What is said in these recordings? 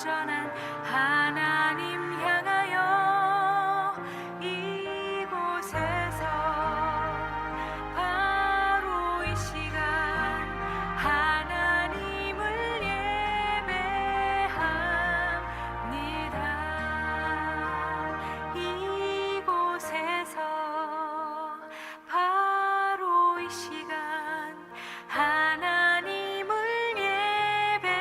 온전한 하나님 향하여 이곳에서 바로 이 시간 하나님을 예배합니다. 이곳에서 바로 이 시간 하나님을 예배합니다.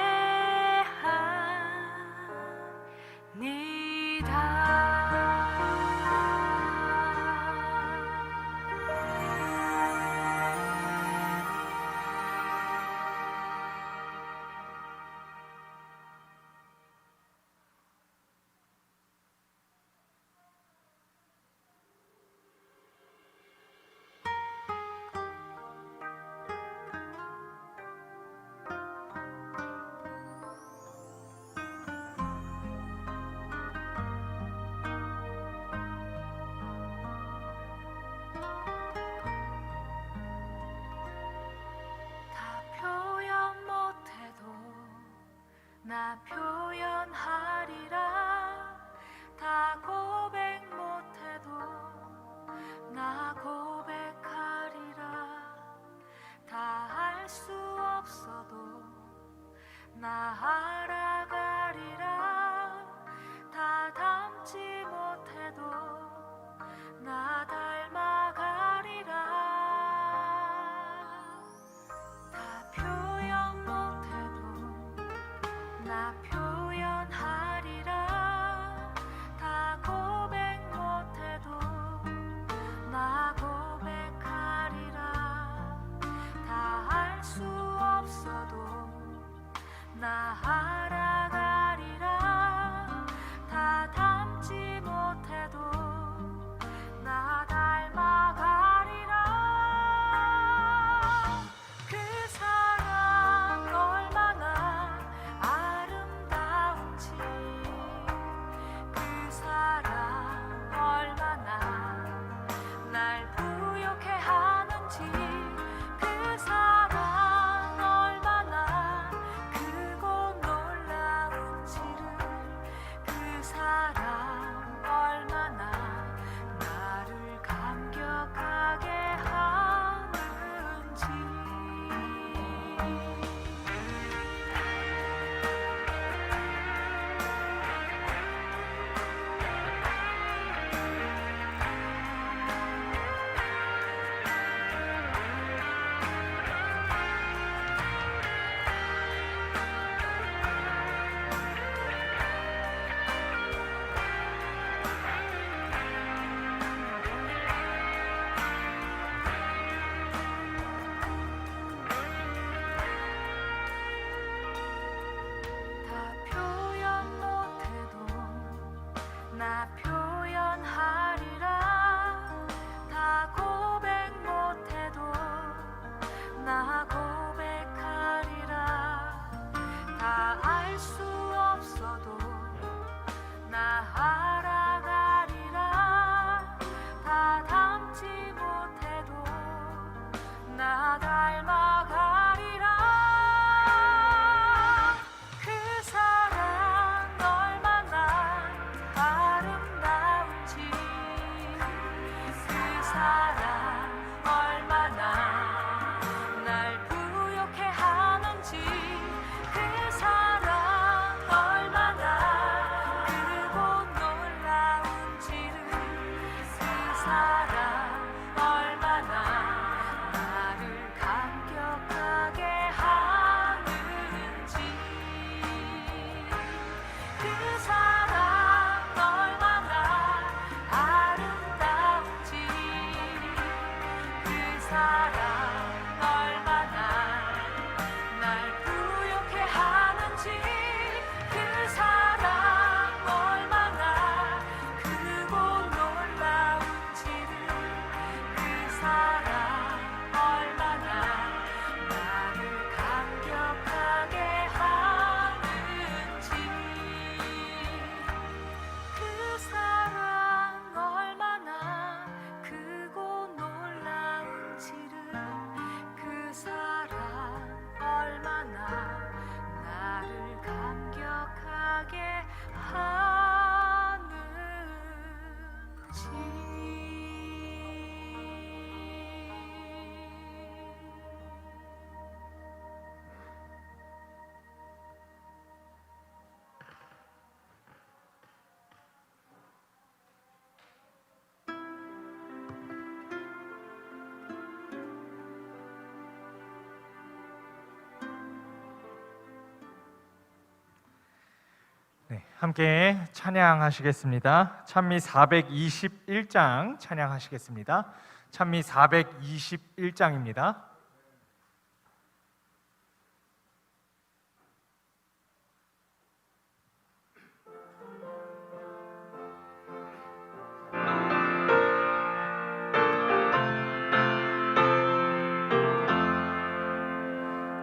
함께 찬양하시겠습니다. 찬미 421장 찬양하시겠습니다. 찬미 421장입니다.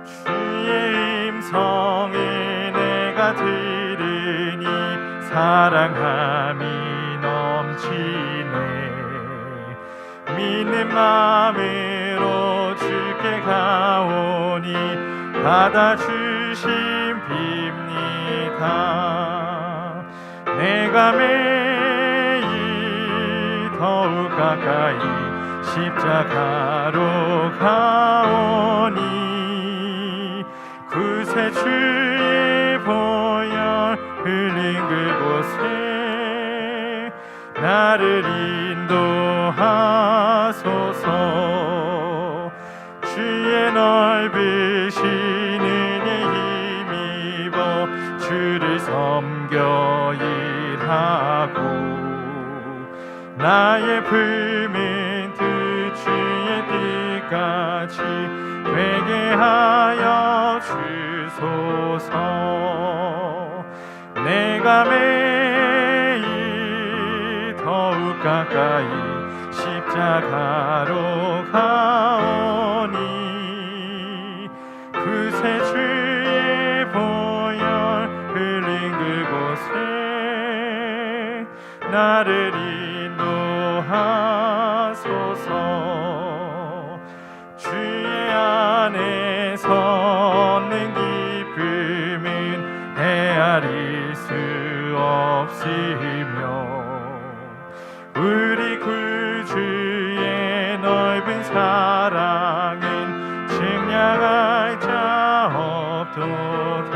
주의 음성을 내가 들으니 사랑함이 넘치네. 믿는 마음으로 주께 가오니 받아주심 빕니다. 내가 매일 더욱 가까이 십자가로 가오니 구세 주의 보혈 흘린 그곳에 나를 인도하소서. 주의 넓으신 은혜에 힘입어 주를 섬겨 일하고 나의 품은 뜻 주의 뜻같이 되게 하여 주소서. 내가 매일 더욱 가까이 십자가로 가오니 구세 주의 보혈 흘린 그곳에 나를 인도하소서. 주의 안에서 얻는 기쁨은 헤아릴 수 없으며 우리 구주의 넓은 사랑은 증량할 자 없도다.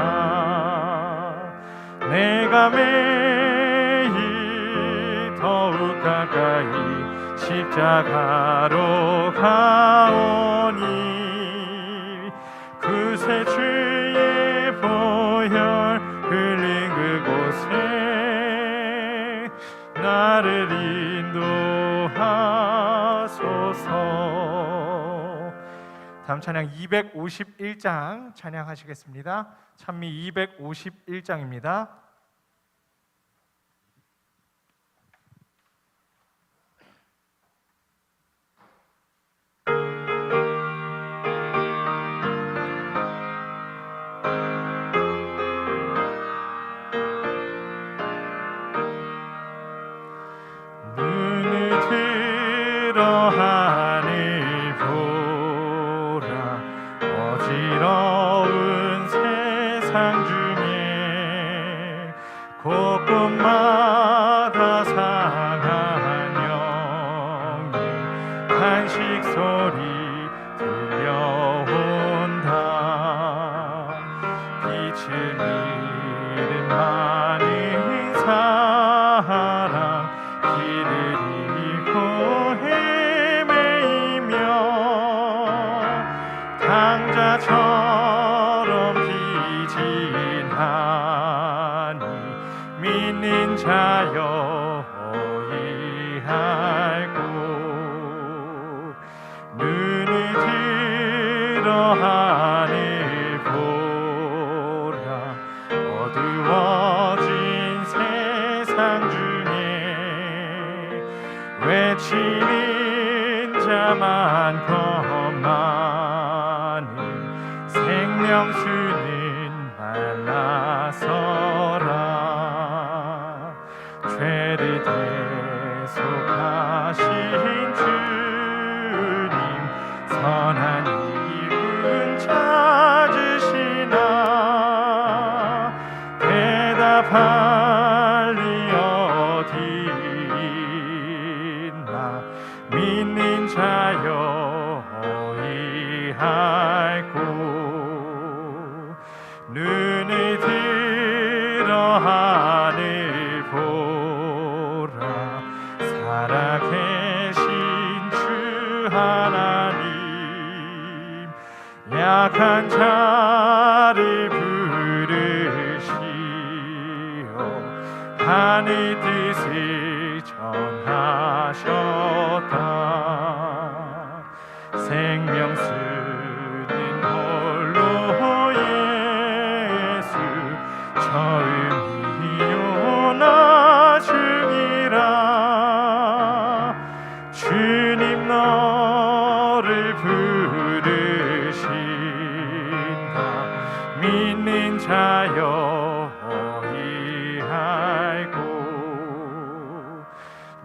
내가 매일 더욱 가까이 십자가로 가오니 구세 주의 보혈 흘린 그곳에 나를 인도하소서. 다음 찬양 251장 찬양하시겠습니다. 찬미 251장입니다. 하늘 보라. 어지러운 세상 중에 곳곳마다 상한 영이 간식 소리 들려온다. 빛을 잃은 많은 사람 길을 잃고 강자처럼 비진하니 믿는 자여 어이할고 눈을 들어 하늘 보라. 어두워진 세상 중에 외치는 자 많건만 생명수는 말라서라. 죄를 대속하신 주님 선한 이분 찾으시나. 대답할 리 어디 있나. 믿는 자여 어이할고 눈을 들어 하늘 보라. 살아계신 주 하나님 약한 자를 부르시어 하늘 뜻을 전하셨다. 생명 쓰는 홀로 예수 처음이요 나중이라. 주님 너를 부르신다. 믿는 자여 어이할고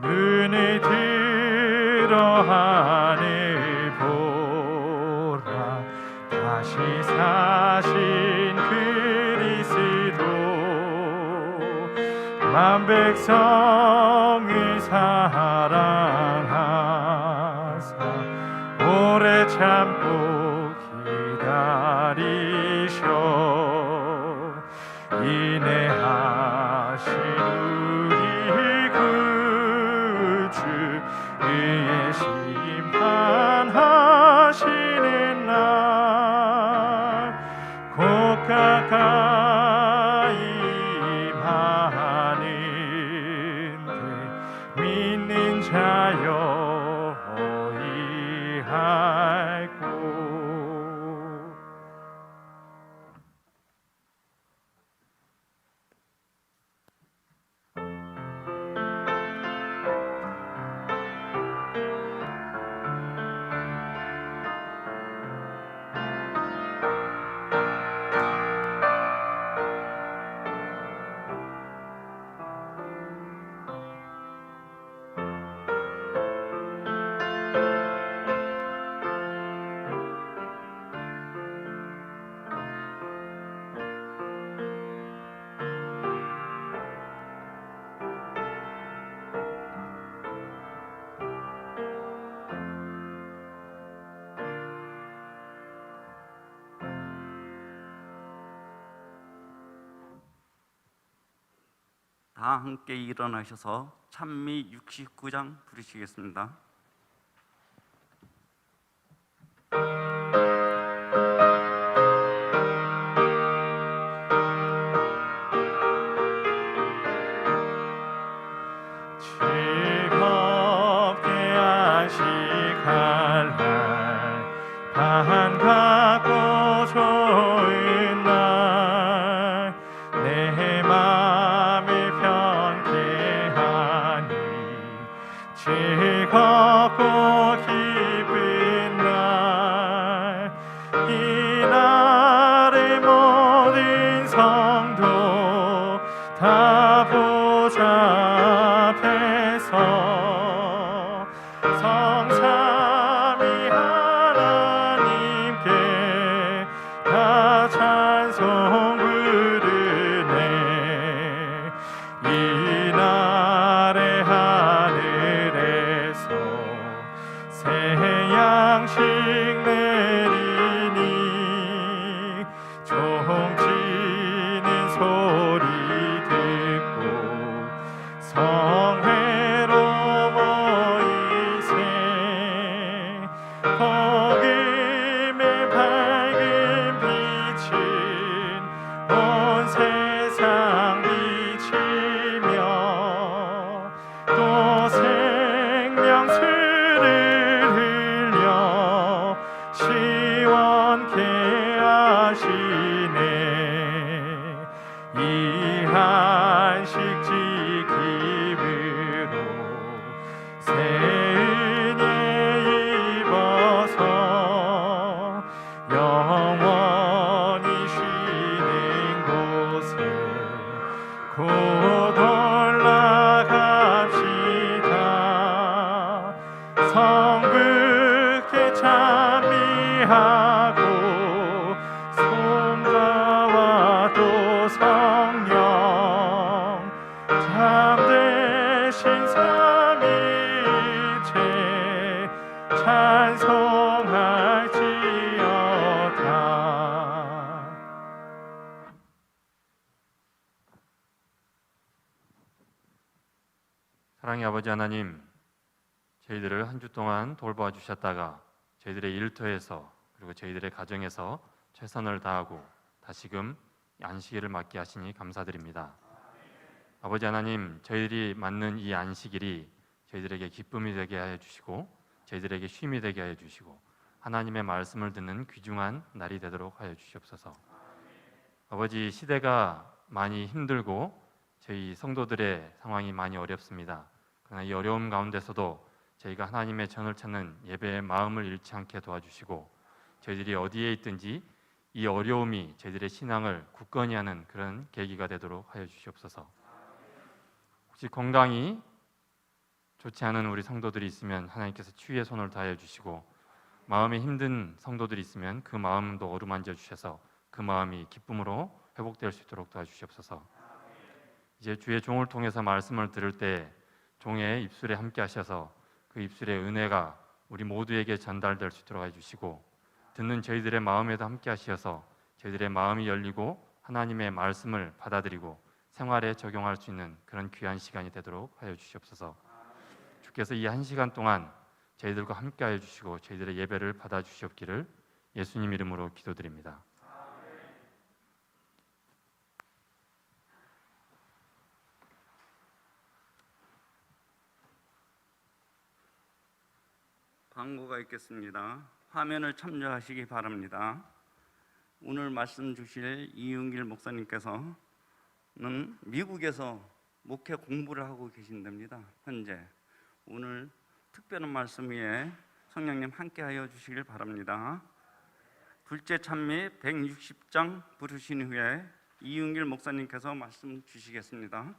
눈을 들어 하늘 보라. 다시 사신 그리스도 만 백성을 사랑하사 오래 참고 기다리셔. 인내하신 우리 구주 의의 심판하시는 날 곧 가까이 임하는데 믿는 자여 어이할고. 다 함께 일어나셔서 찬미 69장 부르시겠습니다. 즐겁게 안식할 날 반갑고 좋은 날 내 맘을 편케 하니 즐겁고 기쁜 날. 이날의 모든 성도 다 보좌앞에서 성삼위 하나님께 다 찬송 부르네. 이날의 하늘에서 새 양식 내리니 종지는 소리 듣고 성회로 모이세. 복음의 밝은 빛은 온 세상 비치며 또 생명수를 흘려 시원케 하시네. 이 한식 지킴으로 새 은혜 입어서 영원히 쉬는 곳에 곧 올라갑시다. 성부께 찬미하고 성자와 또 성령 참되신 삼위일체 찬송할지어다. 사랑의 아버지 하나님, 저희들을 한 주 동안 돌보아 주셨다가 저희들의 일터에서 그리고 저희들의 가정에서 최선을 다하고 다시금 안식일을 맞게 하시니 감사드립니다. 아버지 하나님, 저희들이 맞는 이 안식일이 저희들에게 기쁨이 되게 하여 주시고 저희들에게 쉼이 되게 하여 주시고 하나님의 말씀을 듣는 귀중한 날이 되도록 하여 주시옵소서. 아버지, 시대가 많이 힘들고 저희 성도들의 상황이 많이 어렵습니다. 그러나 이 어려움 가운데서도 저희가 하나님의 전을 찾는 예배의 마음을 잃지 않게 도와주시고 저희들이 어디에 있든지 이 어려움이 저희들의 신앙을 굳건히 하는 그런 계기가 되도록 하여 주시옵소서. 혹시 건강이 좋지 않은 우리 성도들이 있으면 하나님께서 치유의 손을 다해 주시고 마음이 힘든 성도들이 있으면 그 마음도 어루만져 주셔서 그 마음이 기쁨으로 회복될 수 있도록 도와주시옵소서. 이제 주의 종을 통해서 말씀을 들을 때 종의 입술에 함께 하셔서 그 입술의 은혜가 우리 모두에게 전달될 수 있도록 해주시고 듣는 저희들의 마음에도 함께 하셔서 저희들의 마음이 열리고 하나님의 말씀을 받아들이고 생활에 적용할 수 있는 그런 귀한 시간이 되도록 하여 주시옵소서. 주께서 이 한 시간 동안 저희들과 함께 하여 주시고 저희들의 예배를 받아 주시옵기를 예수님 이름으로 기도드립니다. 광고가 있겠습니다. 화면을 참조하시기 바랍니다. 오늘 말씀 주실 이윤길 목사님께서는 미국에서 목회 공부를 하고 계신답니다. 현재 오늘 특별한 말씀 위에 성령님 함께하여 주시길 바랍니다. 둘째 찬미 160장 부르신 후에 이윤길 목사님께서 말씀 주시겠습니다.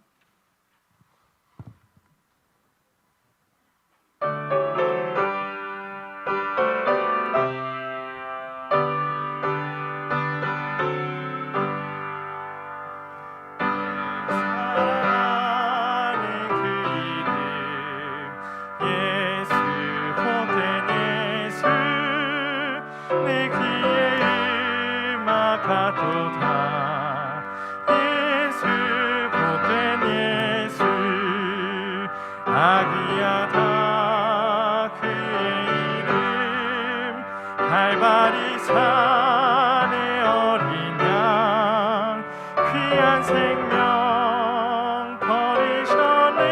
갈바리 산의 어린 양 귀한 생명 버리셨네.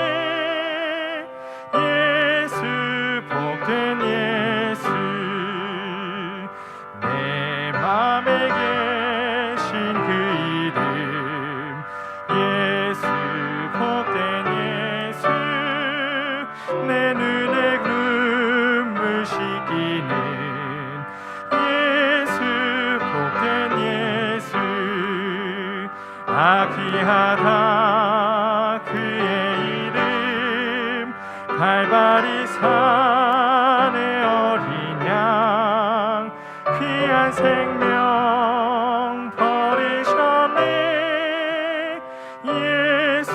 예수 복된 예수 내 맘에 계신 그 이름 예수 복된 예수 내 눈에 눈물 씻기는 귀하다 그의 이름 갈바리 산의 어린 양 귀한 생명 버리셨네. 예수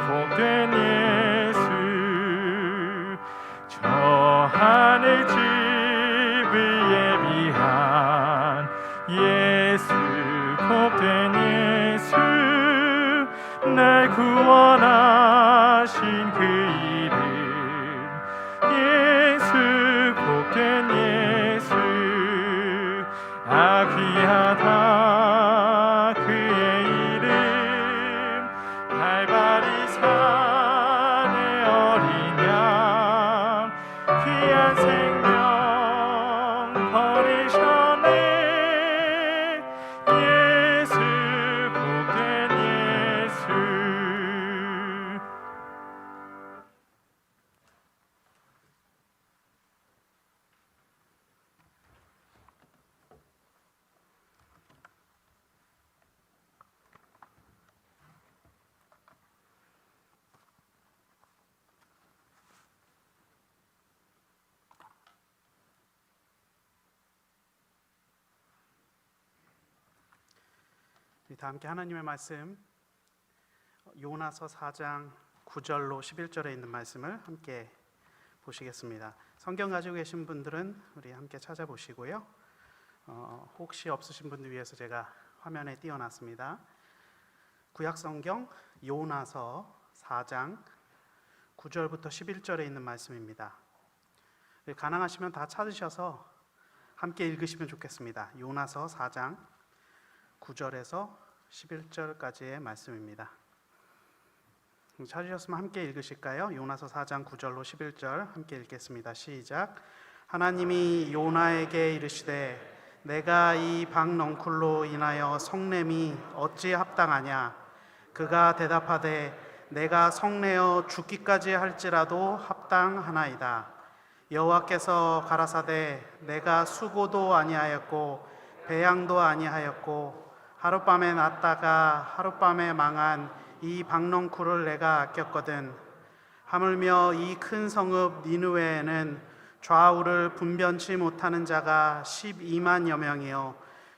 복된 예수 저 하늘 집을 예비한 예수 복된 예수 날 구원하신 그 이름 예수 복된 예수 귀하다 그의 이름 갈바리 산의 어린 양 귀한 생명 버리셨네. 다 함께 하나님의 말씀 요나서 4장 9절로 11절에 있는 말씀을 함께 보시겠습니다. 성경 가지고 계신 분들은 우리 함께 찾아보시고요. 혹시 없으신 분들 위해서 제가 화면에 띄워놨습니다. 구약성경 요나서 4장 9절부터 11절에 있는 말씀입니다. 가능하시면 다 찾으셔서 함께 읽으시면 좋겠습니다. 요나서 4장 9절에서 11절까지의 말씀입니다. 찾으셨으면 함께 읽으실까요? 요나서 4장 9절로 11절 함께 읽겠습니다. 시작. 하나님이 요나에게 이르시되 내가 이 박넝쿨로 인하여 성냄이 어찌 합당하냐? 그가 대답하되 내가 성내어 죽기까지 할지라도 합당하나이다. 여호와께서 가라사대 내가 수고도 아니하였고 배양도 아니하였고 하룻밤에 났다가 하룻밤에 망한 이 박넝쿨을 내가 아꼈거든. 하물며 이 큰 성읍 니느웨에는 좌우를 분변치 못하는 자가 12만여 명이요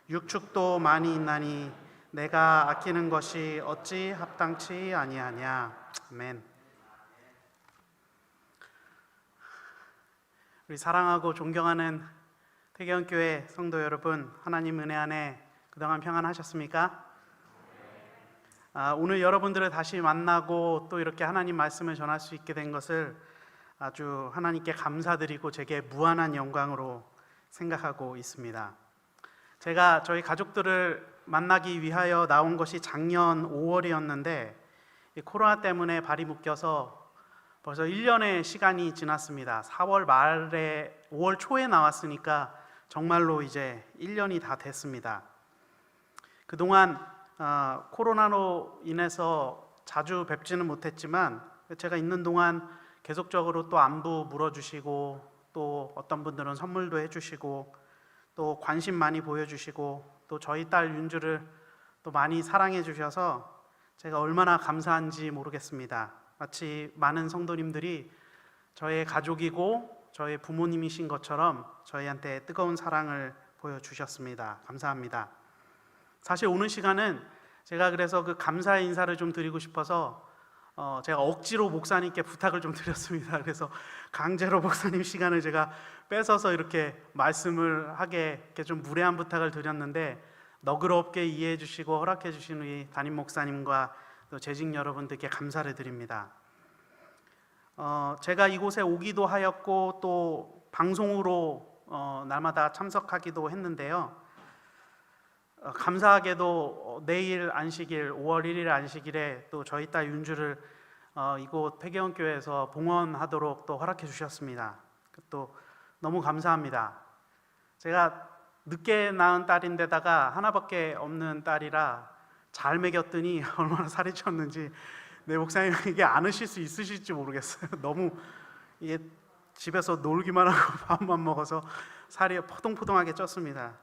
육축도 많이 있나니 내가 아끼는 것이 어찌 합당치 아니하냐. 아멘. 우리 사랑하고 존경하는 태경교회 성도 여러분, 하나님 은혜 안에 그동안 평안하셨습니까? 오늘 여러분들을 다시 만나고 또 이렇게 하나님 말씀을 전할 수 있게 된 것을 아주 하나님께 감사드리고 제게 무한한 영광으로 생각하고 있습니다. 제가 저희 가족들을 만나기 위하여 나온 것이 작년 5월이었는데 코로나 때문에 발이 묶여서 벌써 1년의 시간이 지났습니다. 4월 말에 5월 초에 나왔으니까 정말로 이제 1년이 다 됐습니다. 그동안 코로나로 인해서 자주 뵙지는 못했지만 제가 있는 동안 계속적으로 또 안부 물어주시고 또 어떤 분들은 선물도 해주시고 또 관심 많이 보여주시고 또 저희 딸 윤주를 또 많이 사랑해 주셔서 제가 얼마나 감사한지 모르겠습니다. 마치 많은 성도님들이 저의 가족이고 저의 부모님이신 것처럼 저희한테 뜨거운 사랑을 보여주셨습니다. 감사합니다. 사실 오늘 시간은 제가 그래서 그 감사의 인사를 좀 드리고 싶어서 제가 억지로 목사님께 부탁을 좀 드렸습니다. 그래서 강제로 목사님 시간을 제가 뺏어서 이렇게 말씀을 하게 이렇게 좀 무례한 부탁을 드렸는데 너그럽게 이해해 주시고 허락해 주신 우리 담임 목사님과 또 재직 여러분들께 감사를 드립니다. 제가 이곳에 오기도 하였고 또 방송으로 날마다 참석하기도 했는데요. 감사하게도 내일 안식일 5월 1일 안식일에 또 저희 딸 윤주를 이곳 폐계원교회에서 봉헌하도록 또 허락해 주셨습니다. 또 너무 감사합니다. 제가 늦게 낳은 딸인데다가 하나밖에 없는 딸이라 잘 먹였더니 얼마나 살이 쪘는지 내 목사님 이게 안으실 수 있으실지 모르겠어요. 너무 이게 집에서 놀기만 하고 밥만 먹어서 살이 포동포동하게 쪘습니다.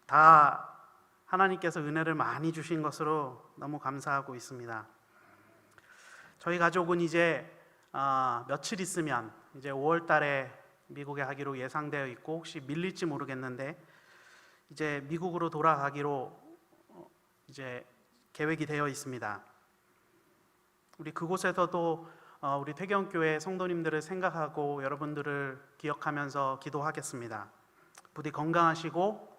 다 하나님께서 은혜를 많이 주신 것으로 너무 감사하고 있습니다. 저희 가족은 이제 며칠 있으면 이제 5월 달에 미국에 가기로 예상되어 있고 혹시 밀릴지 모르겠는데 이제 미국으로 돌아가기로 이제 계획이 되어 있습니다. 우리 그곳에서도 우리 퇴경교회 성도님들을 생각하고 여러분들을 기억하면서 기도하겠습니다. 부디 건강하시고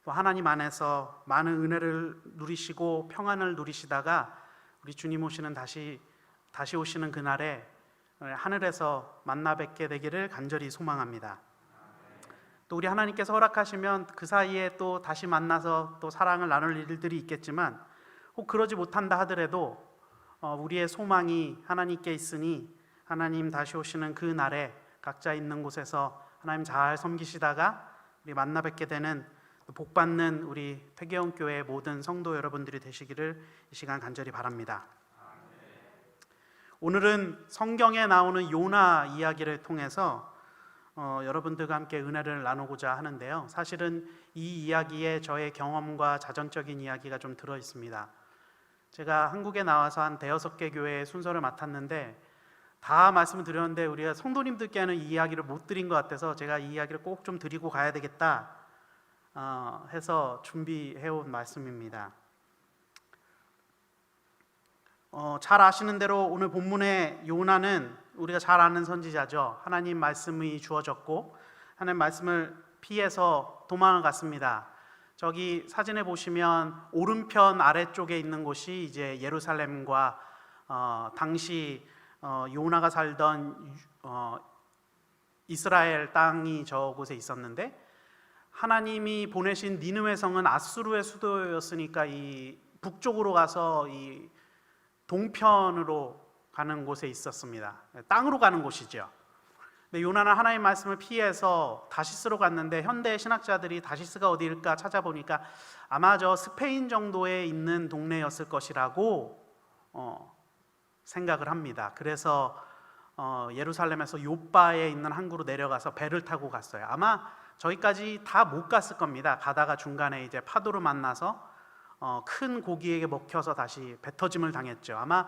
또 하나님 안에서 많은 은혜를 누리시고 평안을 누리시다가 우리 주님 오시는 다시 오시는 그날에 하늘에서 만나 뵙게 되기를 간절히 소망합니다. 또 우리 하나님께서 허락하시면 그 사이에 또 다시 만나서 또 사랑을 나눌 일들이 있겠지만 혹 그러지 못한다 하더라도 우리의 소망이 하나님께 있으니 하나님 다시 오시는 그 날에 각자 있는 곳에서 하나님 잘 섬기시다가 우리 만나 뵙게 되는 복받는 우리 폐계원교회 모든 성도 여러분들이 되시기를 이 시간 간절히 바랍니다. 오늘은 성경에 나오는 요나 이야기를 통해서 여러분들과 함께 은혜를 나누고자 하는데요. 사실은 이 이야기에 저의 경험과 자전적인 이야기가 좀 들어 있습니다. 제가 한국에 나와서 한 5개 교회의 순서를 맡았는데 다 말씀을 드렸는데 우리가 성도님들께는 이 이야기를 못 드린 것 같아서 제가 이 이야기를 꼭 좀 드리고 가야 되겠다 해서 준비해온 말씀입니다. 잘 아시는 대로 오늘 본문의 요나는 우리가 잘 아는 선지자죠. 하나님 말씀이 주어졌고 하나님 말씀을 피해서 도망을 갔습니다. 저기 사진에 보시면 오른편 아래쪽에 있는 곳이 이제 예루살렘과 당시 요나가 살던 이스라엘 땅이 저곳에 있었는데 하나님이 보내신 니느웨 성은 아수르의 수도였으니까 이 북쪽으로 가서 이 동편으로 가는 곳에 있었습니다. 땅으로 가는 곳이죠. 근데 요나는 하나님 말씀을 피해서 다시스로 갔는데 현대 신학자들이 다시스가 어디일까 찾아보니까 아마 저 스페인 정도에 있는 동네였을 것이라고 생각을 합니다. 그래서 예루살렘에서 요바에 있는 항구로 내려가서 배를 타고 갔어요. 아마 저기까지 다 못 갔을 겁니다. 가다가 중간에 이제 파도를 만나서 큰 고기에게 먹혀서 다시 배 터짐을 당했죠. 아마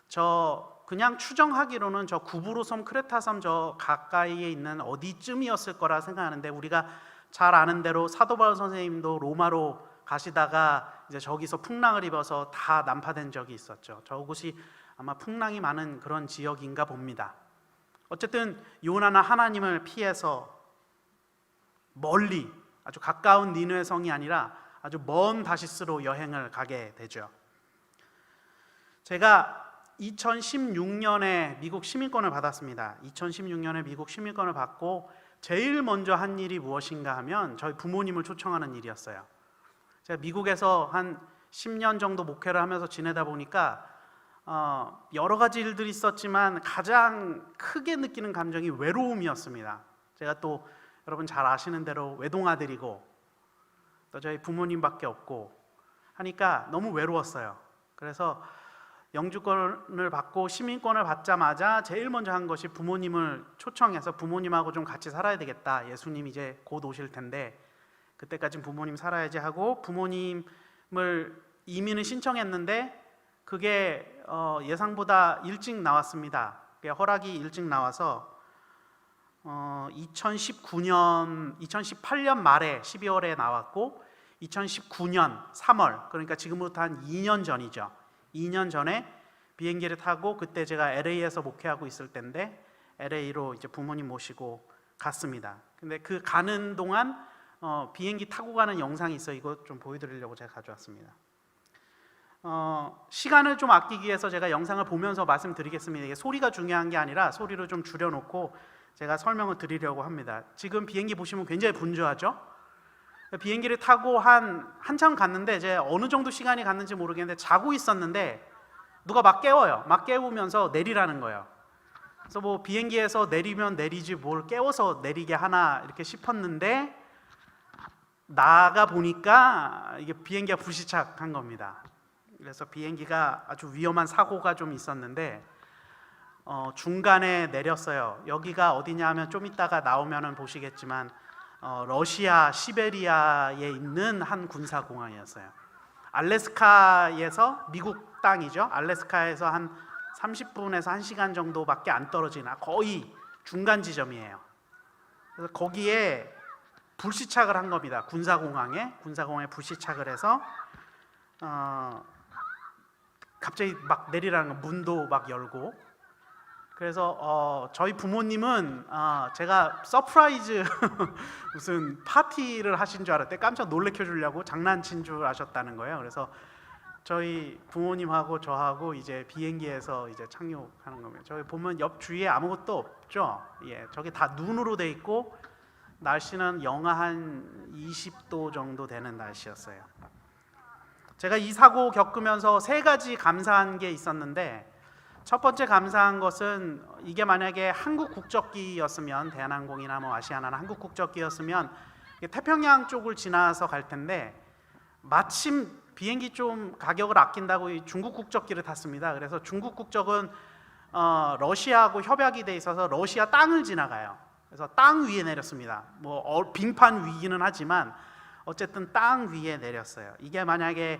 저 그냥 추정하기로는 저 구브로섬 크레타섬 저 가까이에 있는 어디쯤이었을 거라 생각하는데, 우리가 잘 아는 대로 사도 바울 선생님도 로마로 가시다가 이제 저기서 풍랑을 입어서 다 난파된 적이 있었죠. 저곳이 아마 풍랑이 많은 그런 지역인가 봅니다. 어쨌든 요나는 하나님을 피해서 멀리, 아주 가까운 니느웨 성이 아니라 아주 먼 다시스로 여행을 가게 되죠. 제가 2016년에 미국 시민권을 받았습니다. 2016년에 미국 시민권을 받고 제일 먼저 한 일이 무엇인가 하면 저희 부모님을 초청하는 일이었어요. 제가 미국에서 한 10년 정도 목회를 하면서 지내다 보니까 여러 가지 일들이 있었지만 가장 크게 느끼는 감정이 외로움이었습니다. 제가 또 여러분 잘 아시는 대로 외동아들이고 또 저희 부모님밖에 없고 하니까 너무 외로웠어요. 그래서 영주권을 받고 시민권을 받자마자 제일 먼저 한 것이 부모님을 초청해서 부모님하고 좀 같이 살아야 되겠다. 예수님 이제 곧 오실 텐데 그때까지는 부모님 살아야지 하고 부모님을 이민을 신청했는데 그게 예상보다 일찍 나왔습니다. 허락이 일찍 나와서 2018년 말에 12월에 나왔고 2019년 3월, 그러니까 지금부터 한 2년 전이죠. 2년 전에 비행기를 타고, 그때 제가 LA에서 목회하고 있을 때인데 LA로 이제 부모님 모시고 갔습니다. 근데 그 가는 동안 비행기 타고 가는 영상이 있어요. 이거 좀 보여드리려고 제가 가져왔습니다. 시간을 좀 아끼기 위해서 제가 영상을 보면서 말씀드리겠습니다. 이게 소리가 중요한 게 아니라 소리를 좀 줄여놓고 제가 설명을 드리려고 합니다. 지금 비행기 보시면 굉장히 분주하죠? 비행기를 타고 한참 갔는데 이제 어느 정도 시간이 갔는지 모르겠는데 자고 있었는데 누가 막 깨워요. 막 깨우면서 내리라는 거예요. 그래서 뭐 비행기에서 내리면 내리지 뭘 깨워서 내리게 하나 이렇게 싶었는데 나가 보니까 이게 비행기가 불시착한 겁니다. 그래서 비행기가 아주 위험한 사고가 좀 있었는데 중간에 내렸어요. 여기가 어디냐 하면 좀 이따가 나오면은 보시겠지만 러시아 시베리아에 있는 한 군사공항이었어요. 알래스카에서, 미국 땅이죠. 알래스카에서 한 30분에서 1시간 정도밖에 안 떨어지나 거의 중간 지점이에요. 그래서 거기에 불시착을 한 겁니다. 군사공항에 불시착을 해서 갑자기 막 내리라는 거, 문도 막 열고. 그래서 저희 부모님은 제가 서프라이즈 무슨 파티를 하신 줄 알았대. 깜짝 놀래켜 주려고 장난친 줄 아셨다는 거예요. 그래서 저희 부모님하고 저하고 이제 비행기에서 이제 착륙하는 겁니다. 저희 보면 옆 주위에 아무것도 없죠. 예, 저기 다 눈으로 돼 있고 날씨는 영하 한 20도 정도 되는 날씨였어요. 제가 이 사고 겪으면서 3가지 감사한 게 있었는데, 첫 번째 감사한 것은 이게 만약에 한국 국적기였으면, 대한항공이나 뭐 아시아나나 한국 국적기였으면 태평양 쪽을 지나서 갈 텐데 마침 비행기 좀 가격을 아낀다고 중국 국적기를 탔습니다. 그래서 중국 국적은 러시아하고 협약이 돼 있어서 러시아 땅을 지나가요. 그래서 땅 위에 내렸습니다. 뭐 빙판 위기는 하지만 어쨌든 땅 위에 내렸어요. 이게 만약에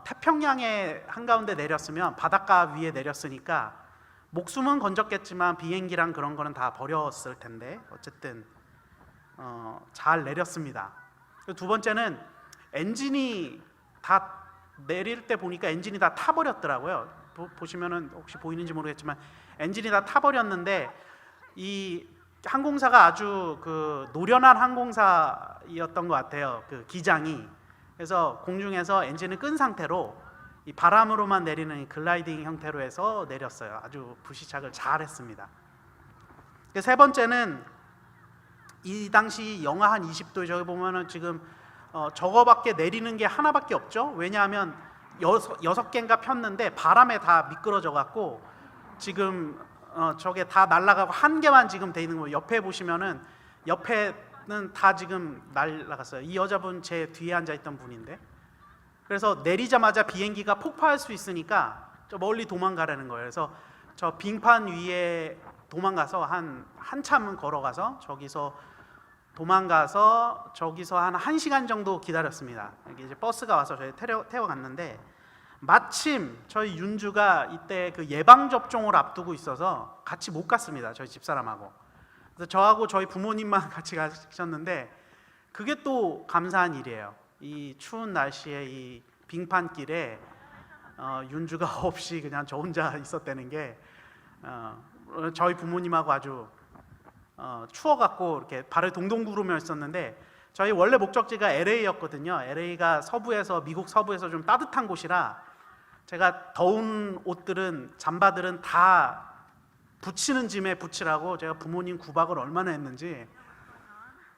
태평양의 한가운데 내렸으면 바닷가 위에 내렸으니까 목숨은 건졌겠지만 비행기랑 그런 거는 다 버렸을 텐데 어쨌든 잘 내렸습니다. 두 번째는 엔진이 다 내릴 때 보니까 엔진이 다 타버렸더라고요. 보시면은 혹시 보이는지 모르겠지만 엔진이 다 타버렸는데 이 항공사가 아주 그 노련한 항공사였던 것 같아요. 그 기장이. 그래서 공중에서 엔진을 끈 상태로 이 바람으로만 내리는 글라이딩 형태로 해서 내렸어요. 아주 불시착을 잘 했습니다. 세 번째는 이 당시 영하 한 20도에 저기 보면은 지금 저거밖에 내리는 게 하나밖에 없죠. 왜냐하면 여섯 개인가 폈는데 바람에 다 미끄러져 갖고 지금 저게 다 날아가고 한 개만 지금 돼 있는 거예요. 옆에 보시면은 옆에는 다 지금 날아갔어요. 이 여자분 제 뒤에 앉아 있던 분인데, 그래서 내리자마자 비행기가 폭파할 수 있으니까 저 멀리 도망가라는 거예요. 그래서 저 빙판 위에 도망가서 한참은 걸어가서 저기서 도망가서 저기서 한 1시간 정도 기다렸습니다. 이게 이제 버스가 와서 저희 태워갔는데, 마침 저희 윤주가 이때 그 예방 접종을 앞두고 있어서 같이 못 갔습니다. 저희 집사람하고. 그래서 저하고 저희 부모님만 같이 가셨는데, 그게 또 감사한 일이에요. 이 추운 날씨에 이 빙판길에 윤주가 없이 그냥 저 혼자 있었다는 게 저희 부모님하고 아주 추워갖고 이렇게 발을 동동 구르며 있었는데, 저희 원래 목적지가 LA였거든요. LA가 서부에서, 미국 서부에서 좀 따뜻한 곳이라 제가 더운 옷들은, 잠바들은 다 붙이는 짐에 붙이라고 제가 부모님 구박을 얼마나 했는지.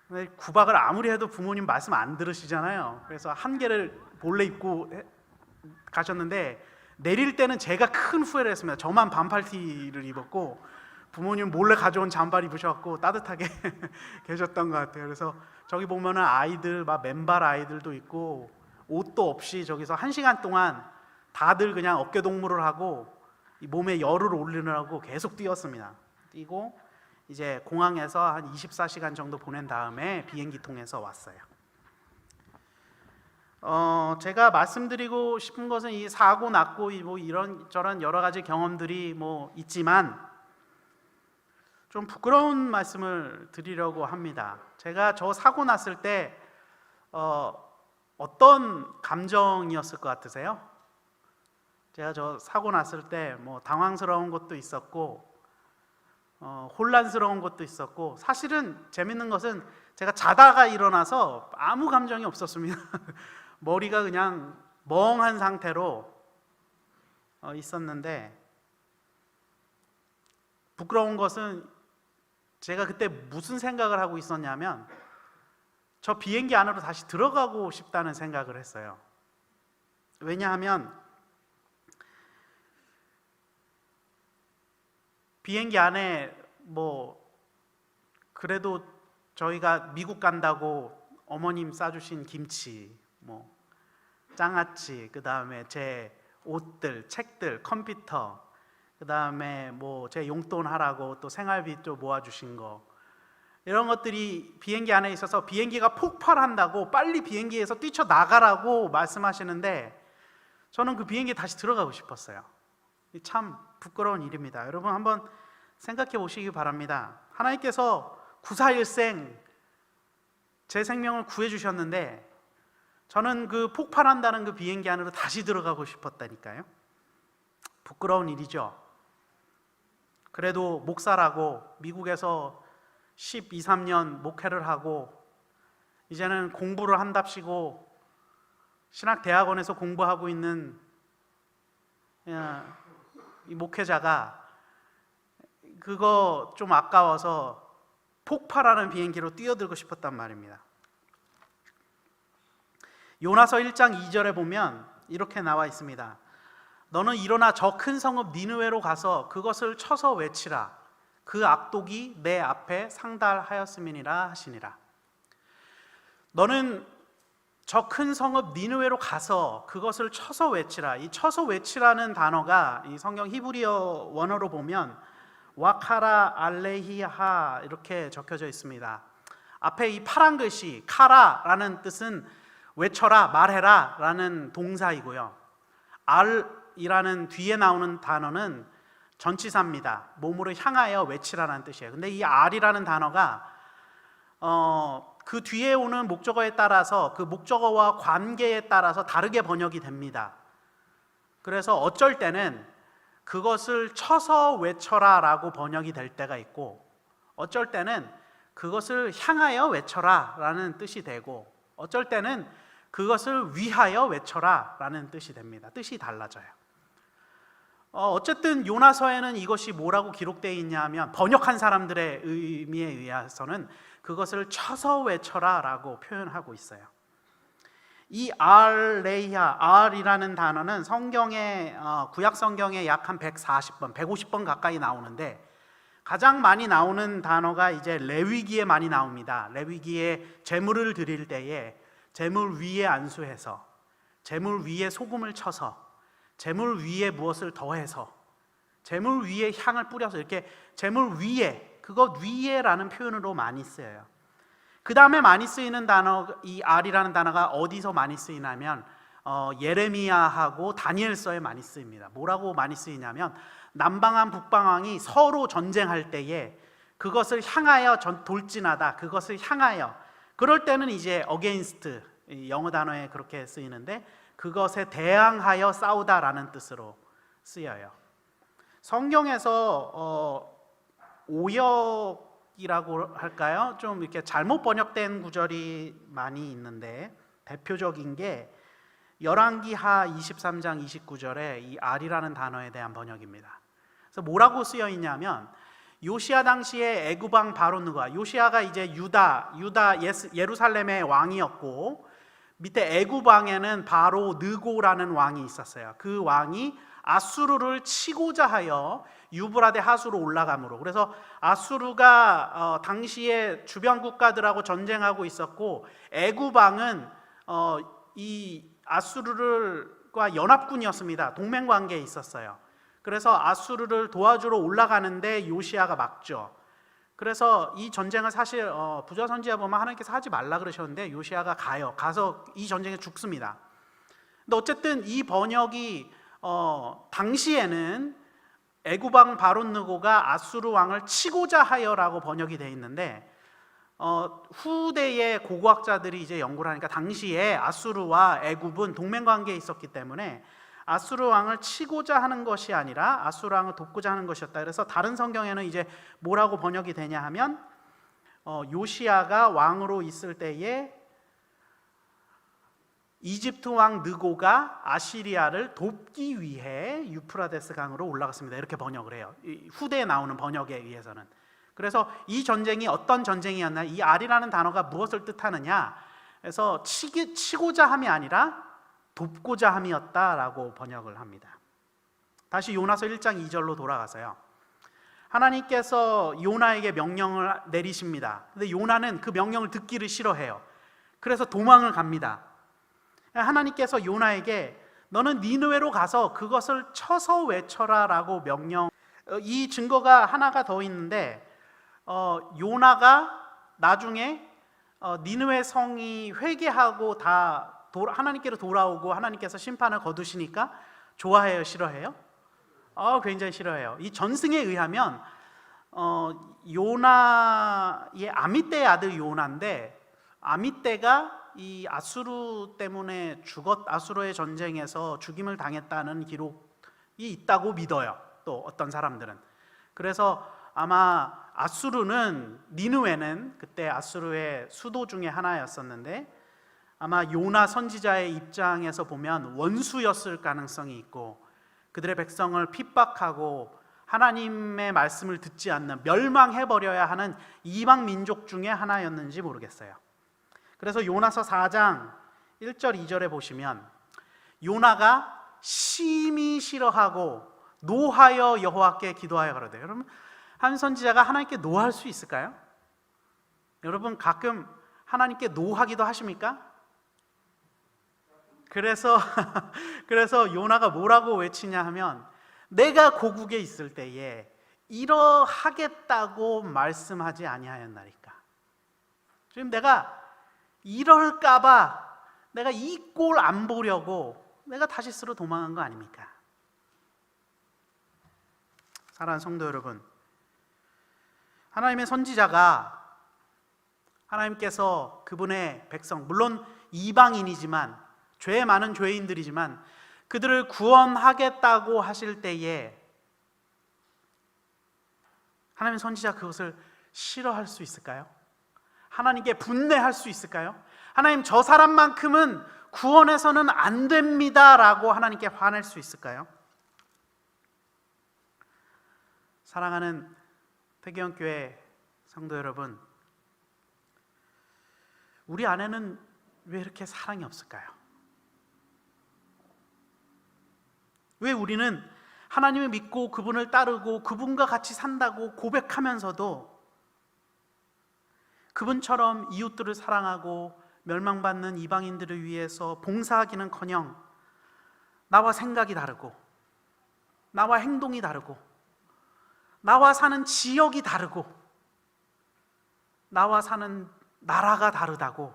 근데 구박을 아무리 해도 부모님 말씀 안 들으시잖아요. 그래서 한 개를 몰래 입고 가셨는데, 내릴 때는 제가 큰 후회를 했습니다. 저만 반팔티를 입었고 부모님 몰래 가져온 잠바를 입으셔갖고 따뜻하게 계셨던 것 같아요. 그래서 저기 보면은 아이들, 막 맨발 아이들도 있고 옷도 없이 저기서 1시간 동안 다들 그냥 어깨 동무를 하고 이 몸에 열을 올리느라고 계속 뛰었습니다. 뛰고 이제 공항에서 한 24시간 정도 보낸 다음에 비행기 통해서 왔어요. 제가 말씀드리고 싶은 것은 이 사고 났고 뭐 이런저런 여러 가지 경험들이 뭐 있지만 좀 부끄러운 말씀을 드리려고 합니다. 제가 저 사고 났을 때 어떤 감정이었을 것 같으세요? 제가 저 사고 났을 때 뭐 당황스러운 것도 있었고 혼란스러운 것도 있었고, 사실은 재밌는 것은 제가 자다가 일어나서 아무 감정이 없었습니다. 머리가 그냥 멍한 상태로 있었는데, 부끄러운 것은 제가 그때 무슨 생각을 하고 있었냐면 저 비행기 안으로 다시 들어가고 싶다는 생각을 했어요. 왜냐하면 비행기 안에 뭐 그래도 저희가 미국 간다고 어머님 싸주신 김치, 뭐 장아찌, 그 다음에 제 옷들, 책들, 컴퓨터, 그 다음에 뭐 제 용돈 하라고 또 생활비 또 모아주신 거, 이런 것들이 비행기 안에 있어서 비행기가 폭발한다고 빨리 비행기에서 뛰쳐나가라고 말씀하시는데 저는 그 비행기에 다시 들어가고 싶었어요. 참 부끄러운 일입니다. 여러분 한번 생각해 보시기 바랍니다. 하나님께서 구사일생 제 생명을 구해 주셨는데 저는 그 폭발한다는 그 비행기 안으로 다시 들어가고 싶었다니까요. 부끄러운 일이죠. 그래도 목사라고 미국에서 12, 13년 목회를 하고 이제는 공부를 한답시고 신학대학원에서 공부하고 있는 이 목회자가 그거 좀 아까워서 폭발하는 비행기로 뛰어들고 싶었단 말입니다. 요나서 1장 2절에 보면 이렇게 나와 있습니다. 너는 일어나 저 큰 성읍 니느웨로 가서 그것을 쳐서 외치라. 그 악독이 내 앞에 상달하였음이니라 하시니라. 너는 저 큰 성읍 니느웨로 가서 그것을 쳐서 외치라. 이 쳐서 외치라는 단어가 이 성경 히브리어 원어로 보면 와카라 알레히하 이렇게 적혀져 있습니다. 앞에 이 파란 글씨 카라라는 뜻은 외쳐라, 말해라 라는 동사이고요. 알이라는 뒤에 나오는 단어는 전치사입니다. 몸으로 향하여 외치라는 뜻이에요. 근데 이 알이라는 단어가 그 뒤에 오는 목적어에 따라서 그 목적어와 관계에 따라서 다르게 번역이 됩니다. 그래서 어쩔 때는 그것을 쳐서 외쳐라 라고 번역이 될 때가 있고, 어쩔 때는 그것을 향하여 외쳐라 라는 뜻이 되고, 어쩔 때는 그것을 위하여 외쳐라 라는 뜻이 됩니다. 뜻이 달라져요. 어쨌든 요나서에는 이것이 뭐라고 기록되어 있냐 하면 번역한 사람들의 의미에 의해서는 그것을 쳐서 외쳐라 라고 표현하고 있어요. 이 알레이아, 알이라는 단어는 성경에 구약 성경에 약 한 140번, 150번 가까이 나오는데 가장 많이 나오는 단어가 이제 레위기에 많이 나옵니다. 레위기에 제물을 드릴 때에 제물 위에 안수해서, 제물 위에 소금을 쳐서, 제물 위에 무엇을 더해서, 제물 위에 향을 뿌려서, 이렇게 제물 위에, 그것 위에라는 표현으로 많이 쓰여요. 그 다음에 많이 쓰이는 단어, 이 알이라는 단어가 어디서 많이 쓰이냐면 예레미야하고 다니엘서에 많이 쓰입니다. 뭐라고 많이 쓰이냐면 남방왕 북방왕이 서로 전쟁할 때에 그것을 향하여 돌진하다, 그것을 향하여, 그럴 때는 이제 against, 영어 단어에 그렇게 쓰이는데 그것에 대항하여 싸우다라는 뜻으로 쓰여요. 성경에서 오역이라고 할까요? 좀 이렇게 잘못 번역된 구절이 많이 있는데 대표적인 게 열왕기하 23장 29절에 이 알이라는 단어에 대한 번역입니다. 그래서 뭐라고 쓰여 있냐면 요시야 당시에 애굽왕 바로 느고, 요시야가 이제 유다 예루살렘의 왕이었고 밑에 애굽 왕에는 바로 느고라는 왕이 있었어요. 그 왕이 아수르를 치고자 하여 유브라데 하수로 올라가므로, 그래서 아수르가 당시에 주변 국가들하고 전쟁하고 있었고 애굽 왕은 이 아수르과 연합군이었습니다. 동맹 관계에 있었어요. 그래서 아수르를 도와주러 올라가는데 요시야가 막죠. 그래서 이 전쟁을 사실 부자 선지자 보면 하나님께서 하지 말라 그러셨는데 요시야가 가서 이 전쟁에 죽습니다. 근데 어쨌든 이 번역이 당시에는 애굽 왕 바론 느고가 아수르 왕을 치고자 하여라고 번역이 되어 있는데 후대의 고고학자들이 이제 연구를 하니까 당시에 아수르와 애굽은 동맹 관계에 있었기 때문에 아수르 왕을 치고자 하는 것이 아니라 아수르 왕을 돕고자 하는 것이었다. 그래서 다른 성경에는 이제 뭐라고 번역이 되냐 하면 요시야가 왕으로 있을 때에 이집트 왕 느고가 아시리아를 돕기 위해 유프라데스 강으로 올라갔습니다. 이렇게 번역을 해요. 후대에 나오는 번역에 의해서는. 그래서 이 전쟁이 어떤 전쟁이었나, 이 알이라는 단어가 무엇을 뜻하느냐, 그래서 치고자 함이 아니라 돕고자 함이었다라고 번역을 합니다. 다시 요나서 1장 2절로 돌아가서요. 하나님께서 요나에게 명령을 내리십니다. 근데 요나는 그 명령을 듣기를 싫어해요. 그래서 도망을 갑니다. 하나님께서 요나에게 너는 니느웨로 가서 그것을 쳐서 외쳐라라고 명령. 이 증거가 하나가 더 있는데 요나가 나중에 니느웨 성이 회개하고 다 하나님께로 돌아오고 하나님께서 심판을 거두시니까 좋아해요, 싫어해요? 굉장히 싫어해요. 이 전승에 의하면 요나의 아미떼의 아들 요나인데, 아미떼가 이 아수르 때문에 아수르의 전쟁에서 죽임을 당했다는 기록이 있다고 믿어요. 또 어떤 사람들은. 그래서 아마 니느웨는 그때 아수르의 수도 중에 하나였었는데 아마 요나 선지자의 입장에서 보면 원수였을 가능성이 있고, 그들의 백성을 핍박하고 하나님의 말씀을 듣지 않는, 멸망해버려야 하는 이방 민족 중에 하나였는지 모르겠어요. 그래서 요나서 4장 1절 2절에 보시면 요나가 심히 싫어하고 노하여 여호와께 기도하여 가로되. 여러분, 한 선지자가 하나님께 노할 수 있을까요? 여러분 가끔 하나님께 노하기도 하십니까? 그래서 요나가 뭐라고 외치냐 하면, 내가 고국에 있을 때에 이러하겠다고 말씀하지 아니하였나이까. 지금 내가 이럴까봐 내가 이 꼴 안 보려고 내가 다시스로 도망한 거 아닙니까? 사랑하는 성도 여러분, 하나님의 선지자가, 하나님께서 그분의 백성, 물론 이방인이지만 죄 많은 죄인들이지만 그들을 구원하겠다고 하실 때에 하나님의 선지자 그것을 싫어할 수 있을까요? 하나님께 분내할 수 있을까요? 하나님, 저 사람만큼은 구원해서는 안 됩니다라고 하나님께 화낼 수 있을까요? 사랑하는 태기원교회 성도 여러분, 우리 안에는 왜 이렇게 사랑이 없을까요? 왜 우리는 하나님을 믿고 그분을 따르고 그분과 같이 산다고 고백하면서도 그분처럼 이웃들을 사랑하고 멸망받는 이방인들을 위해서 봉사하기는커녕 나와 생각이 다르고 나와 행동이 다르고 나와 사는 지역이 다르고 나와 사는 나라가 다르다고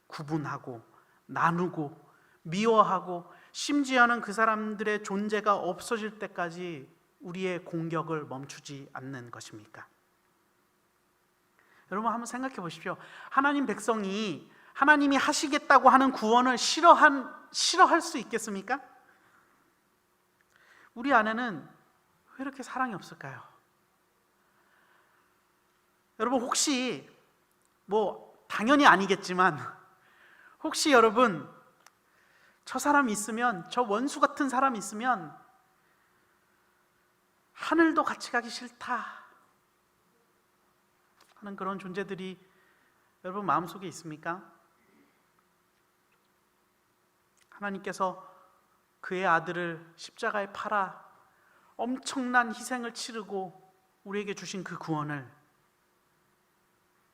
구분하고 나누고 미워하고 심지어는 그 사람들의 존재가 없어질 때까지 우리의 공격을 멈추지 않는 것입니까? 여러분 한번 생각해 보십시오. 하나님 백성이 하나님이 하시겠다고 하는 구원을 싫어할 수 있겠습니까? 우리 안에는 왜 이렇게 사랑이 없을까요? 여러분 혹시 당연히 아니겠지만 혹시 여러분 저 사람 있으면, 저 원수 같은 사람 있으면 하늘도 같이 가기 싫다 하는 그런 존재들이 여러분 마음속에 있습니까? 하나님께서 그의 아들을 십자가에 팔아 엄청난 희생을 치르고 우리에게 주신 그 구원을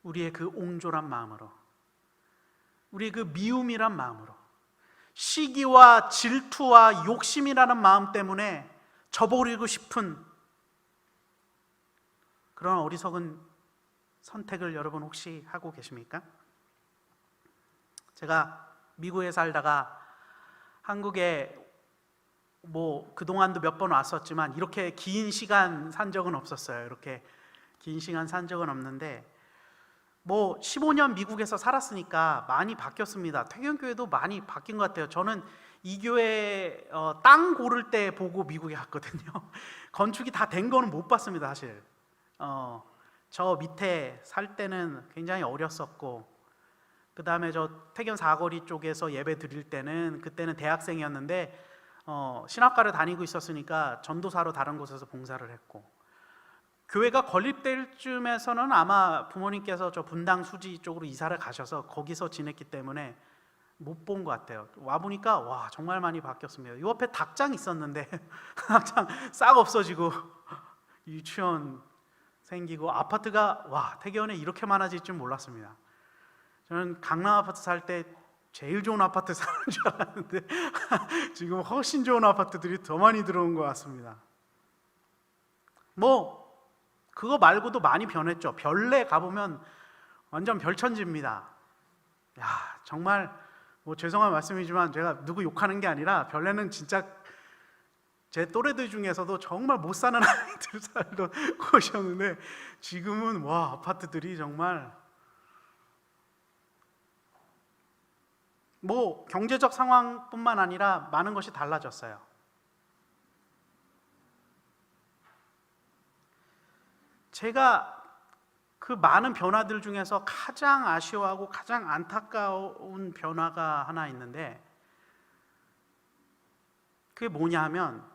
우리의 그 옹졸한 마음으로, 우리의 그 미움이란 마음으로, 시기와 질투와 욕심이라는 마음 때문에 저버리고 싶은 그런 어리석은 선택을 여러분 혹시 하고 계십니까? 제가 미국에 살다가 한국에 그동안도 몇 번 왔었지만 이렇게 긴 시간 산 적은 없었어요. 이렇게 긴 시간 산 적은 없는데 15년 미국에서 살았으니까 많이 바뀌었습니다. 퇴견교회도 많이 바뀐 것 같아요. 저는 이 교회 땅 고를 때 보고 미국에 갔거든요. 건축이 다 된 거는 못 봤습니다, 사실. 저 밑에 살 때는 굉장히 어렸었고, 그 다음에 저 퇴견 사거리 쪽에서 예배 드릴 때는 그때는 대학생이었는데 신학과를 다니고 있었으니까 전도사로 다른 곳에서 봉사를 했고, 교회가 건립될 쯤에서는 아마 부모님께서 저 분당 수지 쪽으로 이사를 가셔서 거기서 지냈기 때문에 못 본 것 같아요. 와보니까 와 정말 많이 바뀌었습니다. 이 옆에 닭장 있었는데 닭장 싹 없어지고 유치원 생기고, 아파트가 태계원에 이렇게 많아질 줄 몰랐습니다. 저는 강남 아파트 살 때 제일 좋은 아파트 사는 줄 알았는데 지금 훨씬 좋은 아파트들이 더 많이 들어온 것 같습니다. 그거 말고도 많이 변했죠. 별내 가보면 완전 별천지입니다. 정말 죄송한 말씀이지만 제가 누구 욕하는 게 아니라 별내는 진짜 제 또래들 중에서도 정말 못 사는 아이들 살던 곳이었는데 지금은 아파트들이 정말 경제적 상황뿐만 아니라 많은 것이 달라졌어요. 제가 그 많은 변화들 중에서 가장 아쉬워하고 가장 안타까운 변화가 하나 있는데, 그게 뭐냐 하면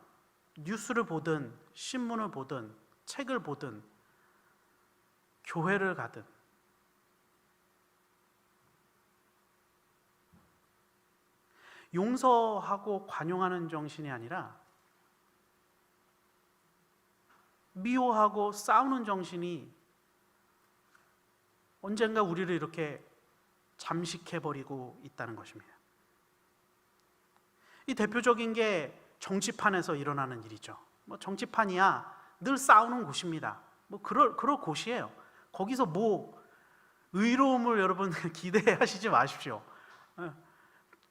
뉴스를 보든 신문을 보든 책을 보든 교회를 가든 용서하고 관용하는 정신이 아니라 미워하고 싸우는 정신이 언젠가 우리를 이렇게 잠식해버리고 있다는 것입니다. 이 대표적인 게 정치판에서 일어나는 일이죠. 정치판이야 늘 싸우는 곳입니다. 그럴 곳이에요. 거기서 의로움을 여러분 기대하시지 마십시오.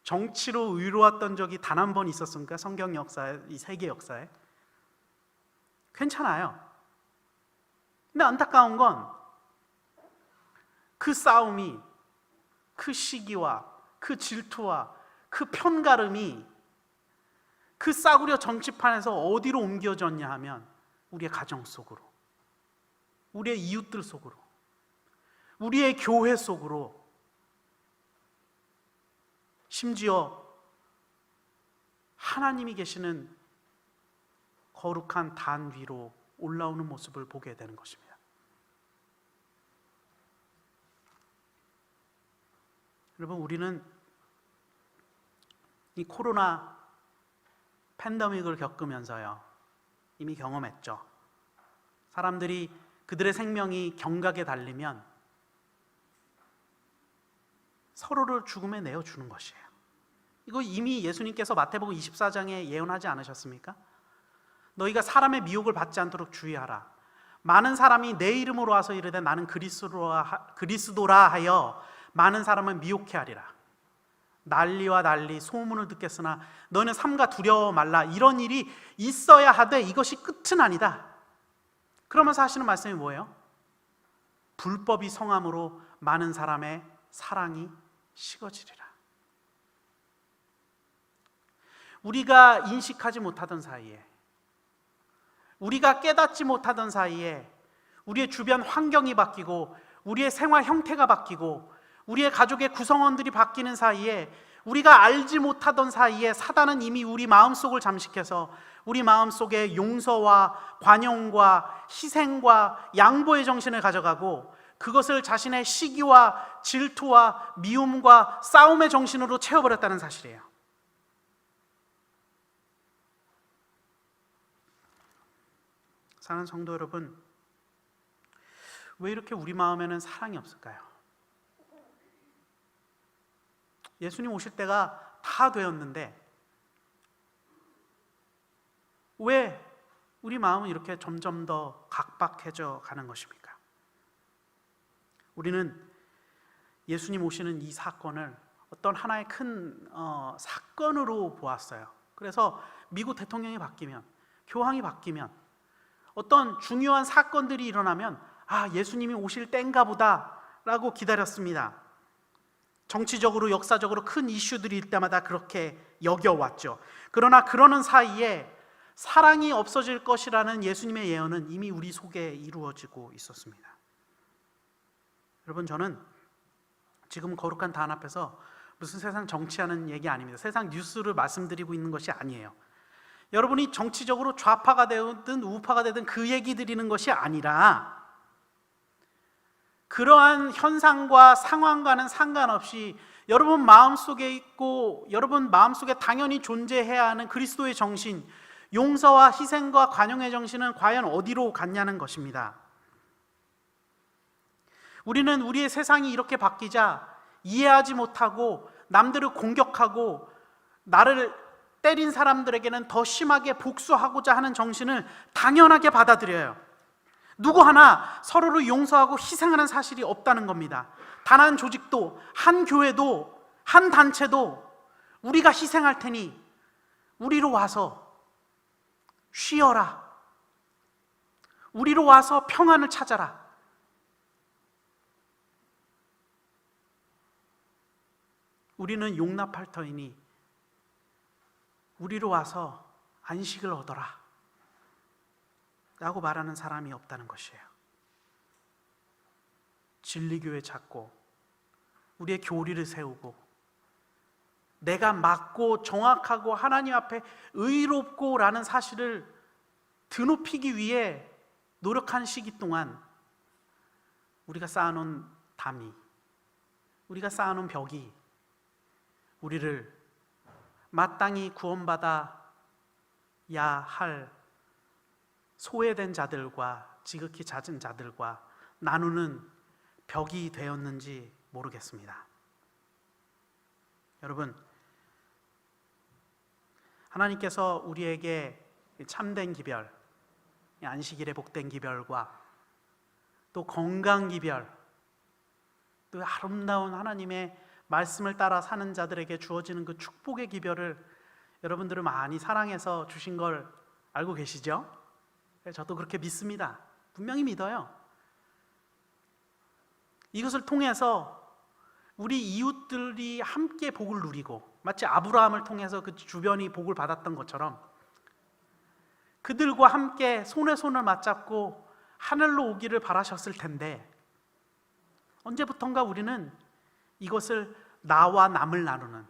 정치로 의로웠던 적이 단 한 번 있었습니까? 성경 역사에, 이 세계 역사에? 괜찮아요. 근데 안타까운 건 그 싸움이, 그 시기와 그 질투와 그 편가름이 그 싸구려 정치판에서 어디로 옮겨졌냐 하면 우리의 가정 속으로, 우리의 이웃들 속으로, 우리의 교회 속으로, 심지어 하나님이 계시는 거룩한 단 위로 올라오는 모습을 보게 되는 것입니다. 여러분, 우리는 이 코로나 팬데믹을 겪으면서요, 이미 경험했죠. 사람들이 그들의 생명이 경각에 달리면 서로를 죽음에 내어주는 것이에요. 이거 이미 예수님께서 마태복음 24장에 예언하지 않으셨습니까? 너희가 사람의 미혹을 받지 않도록 주의하라. 많은 사람이 내 이름으로 와서 이르되 나는 그리스도라 하여 많은 사람을 미혹해 하리라. 난리와 난리 소문을 듣겠으나 너는 삼가 두려워 말라. 이런 일이 있어야 하되 이것이 끝은 아니다. 그러면서 하시는 말씀이 뭐예요? 불법이 성함으로 많은 사람의 사랑이 식어지리라. 우리가 인식하지 못하던 사이에, 우리가 깨닫지 못하던 사이에 우리의 주변 환경이 바뀌고 우리의 생활 형태가 바뀌고 우리의 가족의 구성원들이 바뀌는 사이에, 우리가 알지 못하던 사이에 사단은 이미 우리 마음속을 잠식해서 우리 마음속에 용서와 관용과 희생과 양보의 정신을 가져가고 그것을 자신의 시기와 질투와 미움과 싸움의 정신으로 채워버렸다는 사실이에요. 사랑하는 성도 여러분, 왜 이렇게 우리 마음에는 사랑이 없을까요? 예수님 오실 때가 다 되었는데 왜 우리 마음은 이렇게 점점 더 각박해져 가는 것입니까? 우리는 예수님 오시는 이 사건을 어떤 하나의 큰 사건으로 보았어요. 그래서 미국 대통령이 바뀌면, 교황이 바뀌면, 어떤 중요한 사건들이 일어나면 예수님이 오실 때인가 보다 라고 기다렸습니다. 정치적으로 역사적으로 큰 이슈들이 일 때마다 그렇게 여겨왔죠. 그러나 그러는 사이에 사랑이 없어질 것이라는 예수님의 예언은 이미 우리 속에 이루어지고 있었습니다. 여러분, 저는 지금 거룩한 단 앞에서 무슨 세상 정치하는 얘기 아닙니다. 세상 뉴스를 말씀드리고 있는 것이 아니에요. 여러분이 정치적으로 좌파가 되든 우파가 되든 그 얘기 드리는 것이 아니라, 그러한 현상과 상황과는 상관없이 여러분 마음속에 있고 여러분 마음속에 당연히 존재해야 하는 그리스도의 정신, 용서와 희생과 관용의 정신은 과연 어디로 갔냐는 것입니다. 우리는 우리의 세상이 이렇게 바뀌자 이해하지 못하고 남들을 공격하고 나를 때린 사람들에게는 더 심하게 복수하고자 하는 정신을 당연하게 받아들여요. 누구 하나 서로를 용서하고 희생하는 사실이 없다는 겁니다. 단 한 조직도, 한 교회도, 한 단체도 우리가 희생할 테니 우리로 와서 쉬어라, 우리로 와서 평안을 찾아라, 우리는 용납할 터이니 우리로 와서 안식을 얻어라 라고 말하는 사람이 없다는 것이에요. 진리교회 찾고 우리의 교리를 세우고 내가 맞고 정확하고 하나님 앞에 의롭고 라는 사실을 드높이기 위해 노력한 시기 동안 우리가 쌓아놓은 담이, 우리가 쌓아놓은 벽이 우리를 마땅히 구원받아야 할 소외된 자들과 지극히 잦은 자들과 나누는 벽이 되었는지 모르겠습니다. 여러분, 하나님께서 우리에게 참된 기별, 안식일의 복된 기별과 또 건강 기별, 또 아름다운 하나님의 말씀을 따라 사는 자들에게 주어지는 그 축복의 기별을 여러분들은 많이 사랑해서 주신 걸 알고 계시죠? 저도 그렇게 믿습니다. 분명히 믿어요. 이것을 통해서 우리 이웃들이 함께 복을 누리고, 마치 아브라함을 통해서 그 주변이 복을 받았던 것처럼 그들과 함께 손에 손을 맞잡고 하늘로 오기를 바라셨을 텐데, 언제부턴가 우리는 이것을 나와 남을 나누는,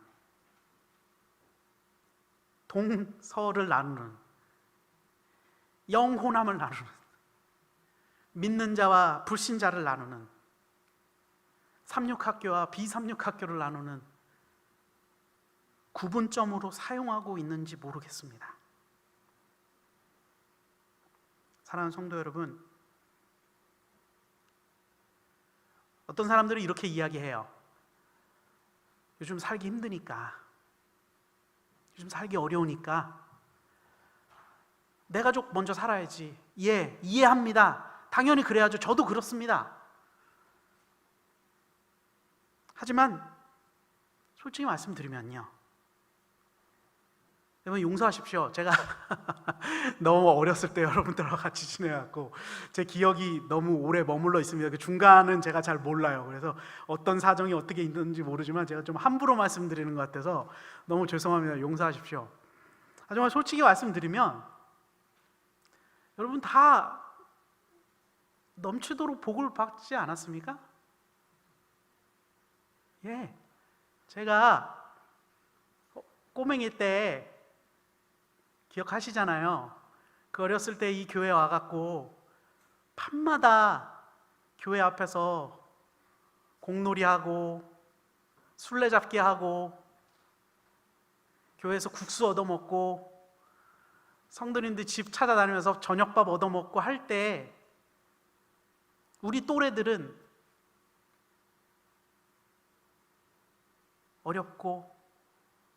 동서를 나누는, 영혼함을 나누는, 믿는 자와 불신자를 나누는, 삼육학교와 비삼육학교를 나누는 구분점으로 사용하고 있는지 모르겠습니다. 사랑하는 성도 여러분, 어떤 사람들은 이렇게 이야기해요. 요즘 살기 힘드니까, 요즘 살기 어려우니까 내 가족 먼저 살아야지. 예, 이해합니다. 당연히 그래야죠. 저도 그렇습니다. 하지만 솔직히 말씀드리면요, 여러분 용서하십시오. 제가 너무 어렸을 때 여러분들하고 같이 지내갖고 제 기억이 너무 오래 머물러 있습니다. 그 중간은 제가 잘 몰라요. 그래서 어떤 사정이 어떻게 있는지 모르지만 제가 좀 함부로 말씀드리는 것 같아서 너무 죄송합니다. 용서하십시오. 하지만 솔직히 말씀드리면 여러분 다 넘치도록 복을 받지 않았습니까? 예, 제가 꼬맹이 때 기억하시잖아요. 그 어렸을 때 이 교회 와갖고 밤마다 교회 앞에서 공놀이하고 술래잡기 하고 교회에서 국수 얻어먹고 성도님들 집 찾아다니면서 저녁밥 얻어먹고 할 때 우리 또래들은 어렵고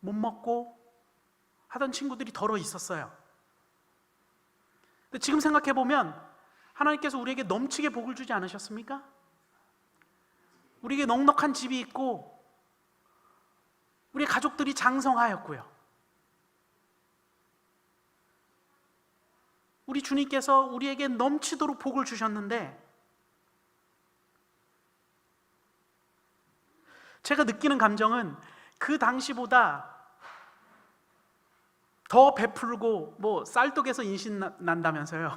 못 먹고 하던 친구들이 덜어 있었어요. 근데 지금 생각해 보면 하나님께서 우리에게 넘치게 복을 주지 않으셨습니까? 우리에게 넉넉한 집이 있고 우리 가족들이 장성하였고요. 우리 주님께서 우리에게 넘치도록 복을 주셨는데 제가 느끼는 감정은 그 당시보다 더 베풀고 뭐 쌀떡에서 인신 난다면서요.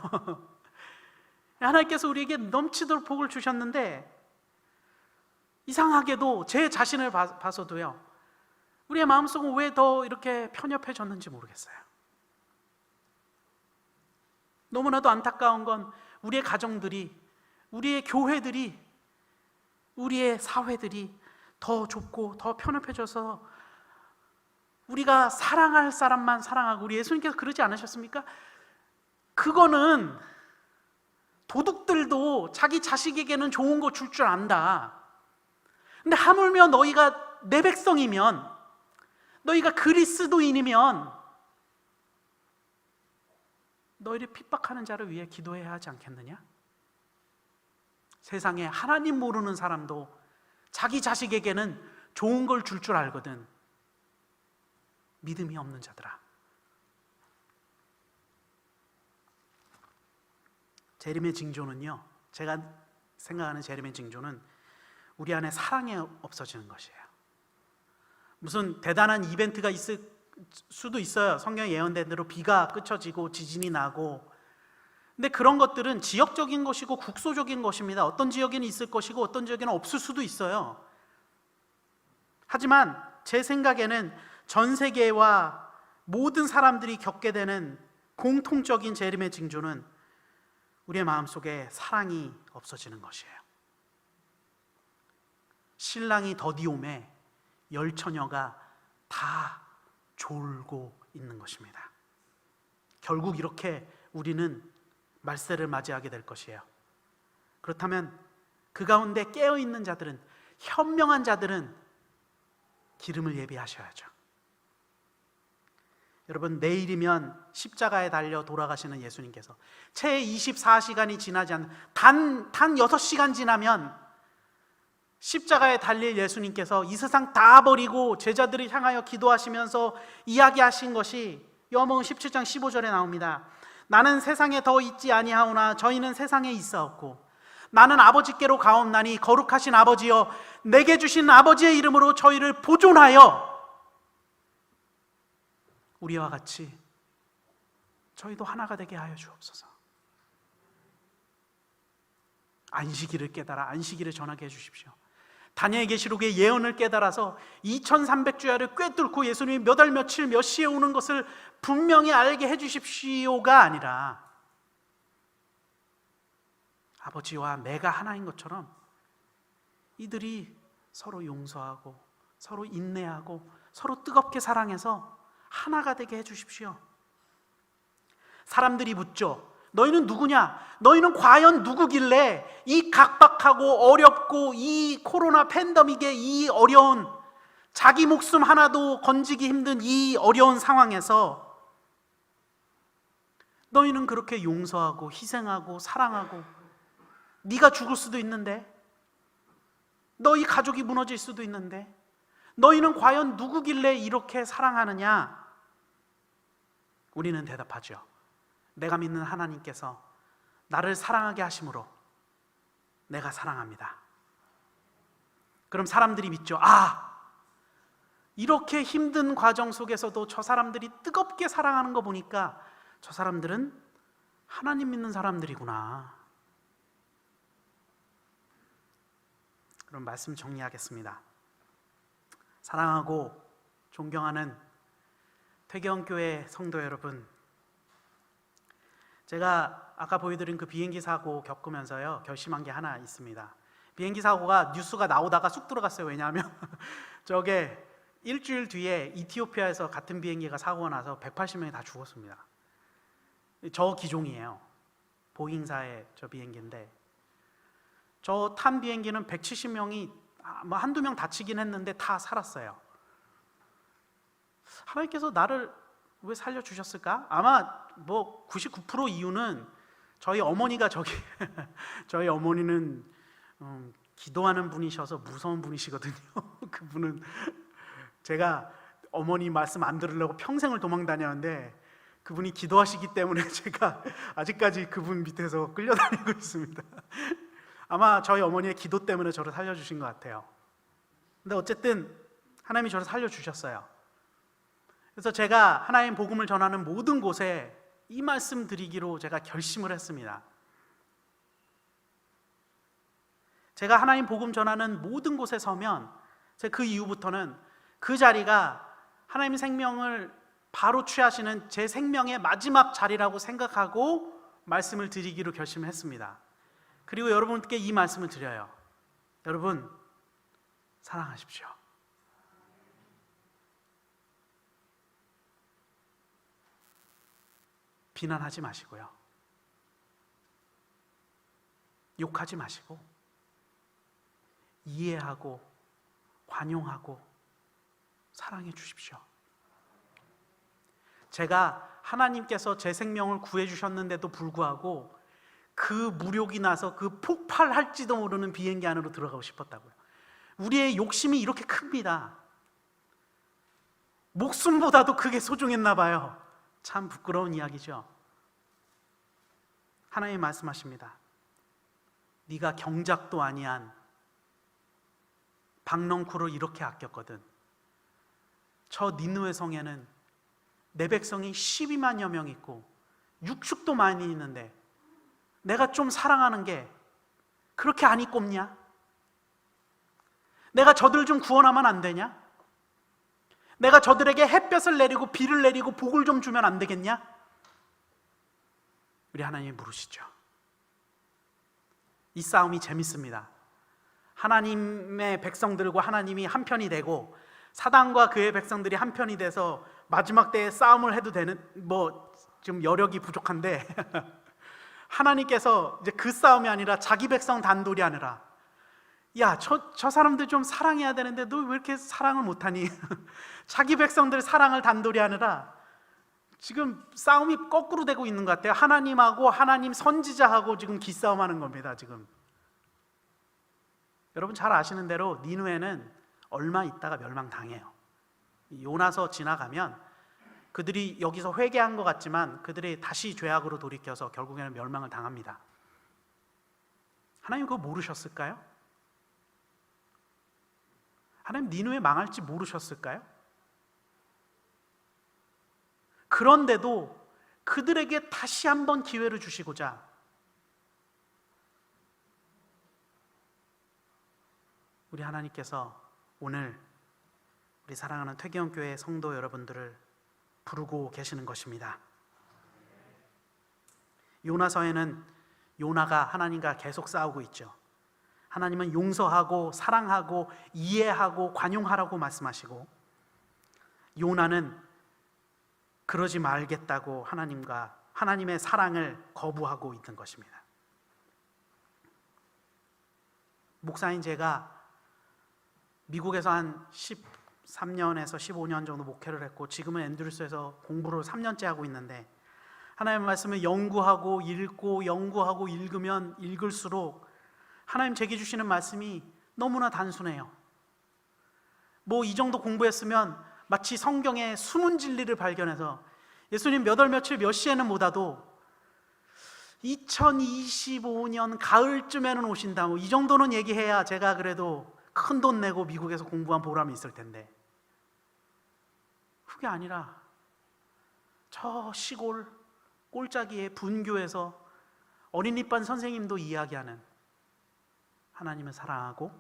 하나님께서 우리에게 넘치도록 복을 주셨는데 이상하게도 제 자신을 봐서도요, 우리의 마음속은 왜 더 이렇게 편협해졌는지 모르겠어요. 너무나도 안타까운 건 우리의 가정들이, 우리의 교회들이, 우리의 사회들이 더 좁고 더 편협해져서 우리가 사랑할 사람만 사랑하고, 우리 예수님께서 그러지 않으셨습니까? 그거는 도둑들도 자기 자식에게는 좋은 거 줄 줄 안다. 근데 하물며 너희가 내 백성이면, 너희가 그리스도인이면 너희를 핍박하는 자를 위해 기도해야 하지 않겠느냐? 세상에 하나님 모르는 사람도 자기 자식에게는 좋은 걸 줄 줄 알거든. 믿음이 없는 자들아. 재림의 징조는요, 제가 생각하는 재림의 징조는 우리 안에 사랑이 없어지는 것이에요. 무슨 대단한 이벤트가 있을 수도 있어요. 성경에 예언된 대로 비가 그쳐지고 지진이 나고. 근데 그런 것들은 지역적인 것이고 국소적인 것입니다. 어떤 지역에는 있을 것이고 어떤 지역에는 없을 수도 있어요. 하지만 제 생각에는 전 세계와 모든 사람들이 겪게 되는 공통적인 재림의 징조는 우리의 마음속에 사랑이 없어지는 것이에요. 신랑이 더디오매 열처녀가 다 졸고 있는 것입니다. 결국 이렇게 우리는 말세를 맞이하게 될 것이에요. 그렇다면 그 가운데 깨어있는 자들은, 현명한 자들은 기름을 예비하셔야죠. 여러분, 내일이면 십자가에 달려 돌아가시는 예수님께서 채 24시간이 지나지 않는 단 6시간 지나면 십자가에 달릴 예수님께서 이 세상 다 버리고 제자들을 향하여 기도하시면서 이야기하신 것이 요한복음 17장 15절에 나옵니다. 나는 세상에 더 있지 아니하오나 저희는 세상에 있사옵고 나는 아버지께로 가옵나니 거룩하신 아버지여 내게 주신 아버지의 이름으로 저희를 보존하여 우리와 같이 저희도 하나가 되게 하여 주옵소서. 안식일을 깨달아 안식일을 전하게 해주십시오. 다니엘 계시록의 예언을 깨달아서 2300주야를 꿰뚫고 예수님이 몇 월 며칠 몇 시에 오는 것을 분명히 알게 해주십시오가 아니라 아버지와 내가 하나인 것처럼 이들이 서로 용서하고 서로 인내하고 서로 뜨겁게 사랑해서 하나가 되게 해주십시오. 사람들이 묻죠. 너희는 누구냐? 너희는 과연 누구길래 이 각박하고 어렵고 이 코로나 팬데믹의 이 어려운, 자기 목숨 하나도 건지기 힘든 이 어려운 상황에서 너희는 그렇게 용서하고 희생하고 사랑하고, 네가 죽을 수도 있는데, 너희 가족이 무너질 수도 있는데, 너희는 과연 누구길래 이렇게 사랑하느냐? 우리는 대답하죠. 내가 믿는 하나님께서 나를 사랑하게 하심으로 내가 사랑합니다. 그럼 사람들이 믿죠. 이렇게 힘든 과정 속에서도 저 사람들이 뜨겁게 사랑하는 거 보니까 저 사람들은 하나님 믿는 사람들이구나. 그럼 말씀 정리하겠습니다. 사랑하고 존경하는 퇴계원교회 성도 여러분, 제가 아까 보여드린 그 비행기 사고 겪으면서요 결심한 게 하나 있습니다. 비행기 사고가 뉴스가 나오다가 쑥 들어갔어요. 왜냐하면 저게 일주일 뒤에 이티오피아에서 같은 비행기가 사고가 나서 180명이 다 죽었습니다. 저 기종이에요. 보잉사의 저 비행기인데, 저 탄 비행기는 170명이 뭐 한두 명 다치긴 했는데 다 살았어요. 하나님께서 나를 왜 살려주셨을까? 아마 뭐 99% 이유는 저희 어머니가 저희 어머니는 기도하는 분이셔서 무서운 분이시거든요. 그분은 제가 어머니 말씀 안 들으려고 평생을 도망 다녔는데 그분이 기도하시기 때문에 제가 아직까지 그분 밑에서 끌려다니고 있습니다. 아마 저희 어머니의 기도 때문에 저를 살려주신 것 같아요. 근데 어쨌든 하나님이 저를 살려주셨어요. 그래서 제가 하나님 복음을 전하는 모든 곳에 이 말씀 드리기로 제가 결심을 했습니다. 제가 하나님 복음 전하는 모든 곳에 서면 제가 그 이후부터는 그 자리가 하나님 생명을 바로 취하시는 제 생명의 마지막 자리라고 생각하고 말씀을 드리기로 결심을 했습니다. 그리고 여러분께 이 말씀을 드려요. 여러분, 사랑하십시오. 비난하지 마시고요. 욕하지 마시고 이해하고 관용하고 사랑해 주십시오. 제가 하나님께서 제 생명을 구해 주셨는데도 불구하고 그 무력이 나서 그 폭발할지도 모르는 비행기 안으로 들어가고 싶었다고요. 우리의 욕심이 이렇게 큽니다. 목숨보다도 그게 소중했나 봐요. 참 부끄러운 이야기죠. 하나님 말씀하십니다. 네가 경작도 아니한 박넝쿨을 이렇게 아꼈거든. 저 니느웨 성에는 내 백성이 12만여 명 있고 육축도 많이 있는데 내가 좀 사랑하는 게 그렇게 안이 꼽냐? 내가 저들 좀 구원하면 안 되냐? 내가 저들에게 햇볕을 내리고 비를 내리고 복을 좀 주면 안 되겠냐? 우리 하나님이 물으시죠. 이 싸움이 재밌습니다. 하나님의 백성들과 하나님이 한편이 되고 사단과 그의 백성들이 한편이 돼서 마지막 때에 싸움을 해도 되는, 좀 여력이 부족한데 하나님께서 이제 그 싸움이 아니라 자기 백성 단돌이 아니라, 야, 저 사람들 좀 사랑해야 되는데 너 왜 이렇게 사랑을 못하니? 자기 백성들 사랑을 단돌이 아니라 지금 싸움이 거꾸로 되고 있는 것 같아요. 하나님하고 하나님 선지자하고 지금 기싸움하는 겁니다. 지금 여러분 잘 아시는 대로 니느웨는 얼마 있다가 멸망당해요. 요나서 지나가면 그들이 여기서 회개한 것 같지만 그들이 다시 죄악으로 돌이켜서 결국에는 멸망을 당합니다. 하나님 그거 모르셨을까요? 하나님 니느웨 망할지 모르셨을까요? 그런데도 그들에게 다시 한번 기회를 주시고자 우리 하나님께서 오늘 우리 사랑하는 퇴계원교회 성도 여러분들을 부르고 계시는 것입니다. 요나서에는 요나가 하나님과 계속 싸우고 있죠. 하나님은 용서하고 사랑하고 이해하고 관용하라고 말씀하시고, 요나는 그러지 말겠다고 하나님과 하나님의 사랑을 거부하고 있는 것입니다. 목사인 제가 미국에서 한 13년에서 15년 정도 목회를 했고 지금은 앤드루스에서 공부를 3년째 하고 있는데, 하나님의 말씀을 연구하고 읽고 연구하고 읽으면 읽을수록 하나님 제게 주시는 말씀이 너무나 단순해요. 뭐 이 정도 공부했으면 마치 성경의 숨은 진리를 발견해서 예수님 몇 월 며칠 몇 시에는 못 와도 2025년 가을쯤에는 오신다, 뭐 이 정도는 얘기해야 제가 그래도 큰 돈 내고 미국에서 공부한 보람이 있을 텐데, 그게 아니라 저 시골 꼴짜기의 분교에서 어린이반 선생님도 이야기하는 하나님을 사랑하고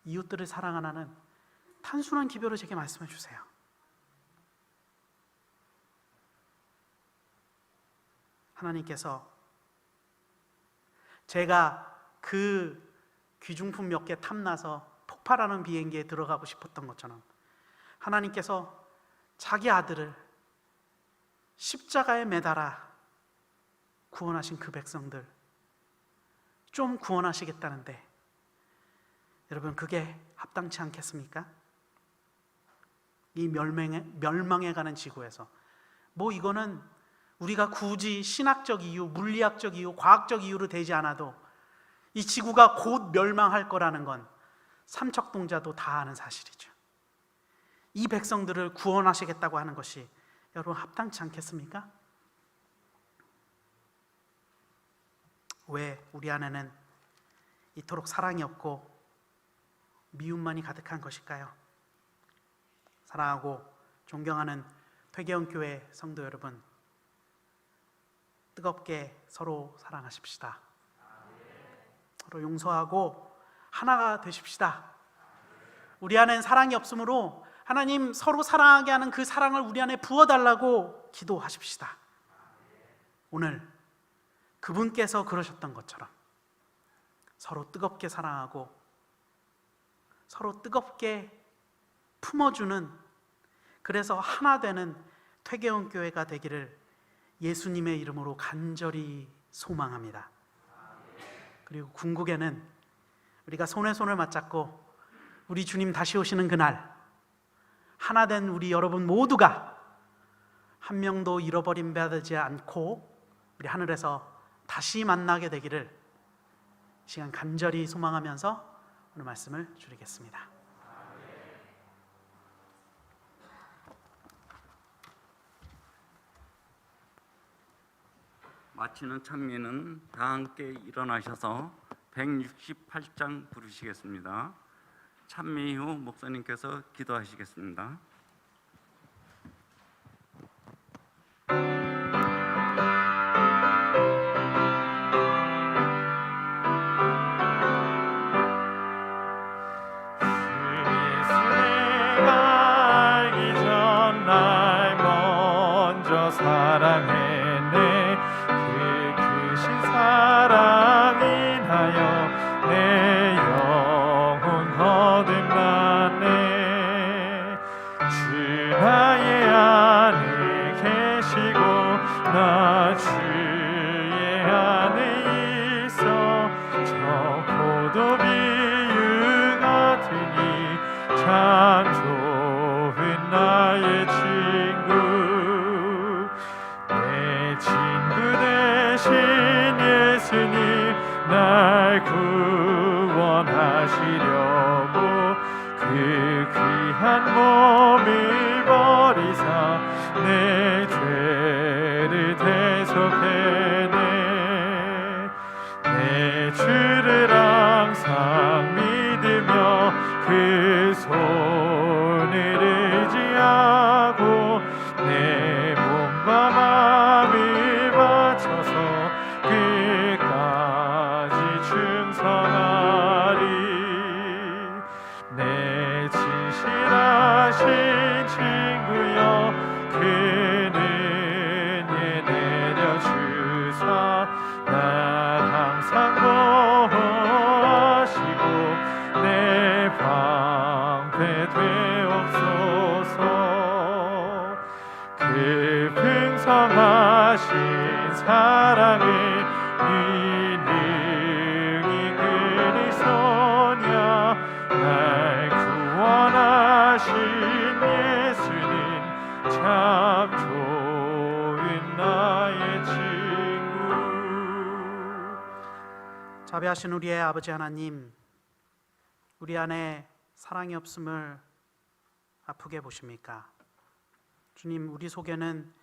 이웃들을 사랑하는 단순한 기별을 제게 말씀해 주세요. 하나님께서 제가 그 귀중품 몇 개 탐나서 폭발하는 비행기에 들어가고 싶었던 것처럼 하나님께서 자기 아들을 십자가에 매달아 구원하신 그 백성들 좀 구원하시겠다는데, 여러분 그게 합당치 않겠습니까? 이 멸망해가는 지구에서 뭐 이거는 우리가 굳이 신학적 이유, 물리학적 이유, 과학적 이유로 되지 않아도 이 지구가 곧 멸망할 거라는 건 삼척동자도 다 아는 사실이죠. 이 백성들을 구원하시겠다고 하는 것이 여러분 합당치 않겠습니까? 왜 우리 안에는 이토록 사랑이 없고 미움만이 가득한 것일까요? 사랑하고 존경하는 퇴계원교회 성도 여러분, 뜨겁게 서로 사랑하십시다. 서로 용서하고 하나가 되십시다. 우리 안엔 사랑이 없으므로 하나님 서로 사랑하게 하는 그 사랑을 우리 안에 부어달라고 기도하십시다. 오늘 그분께서 그러셨던 것처럼 서로 뜨겁게 사랑하고 서로 뜨겁게 품어주는, 그래서 하나 되는 퇴계원교회가 되기를 예수님의 이름으로 간절히 소망합니다. 그리고 궁극에는 우리가 손에 손을 맞잡고 우리 주님 다시 오시는 그날 하나 된 우리 여러분 모두가 한 명도 잃어버림 받지 않고 우리 하늘에서 다시 만나게 되기를 이 시간 간절히 소망하면서 오늘 말씀을 줄이겠습니다. 마치는 찬미는 다 함께 일어나셔서 168장 부르시겠습니다. 찬미 후 목사님께서 기도하시겠습니다. 사랑했네. 그 크신 사랑 인하여 내 영혼 거듭났네. 주 나의 안에 계시고 나 주의 안에 있어 저 포도비유 같으니 참 좋은 나의 친구. 예수님 날 구원하시려고 그 귀한 몸을 버리사 내 죄를 대속해내. 내 주를 항상 믿으며 그 손을 의지하고 내 몸과 마음을 바쳐서 끝까지 충성하리. 내 진실하신 친구여 그는 예 내려주사 날 항상 보호하시고 내 방패 되옵소서. 그 풍성한 구원하신 사랑을 네 능히 그리소냐. 날 구원하신 예수님 참 좋은 나의 친구. 자비하신 우리의 아버지 하나님, 우리 안에 사랑이 없음을 아프게 보십니까? 주님, 우리 속에는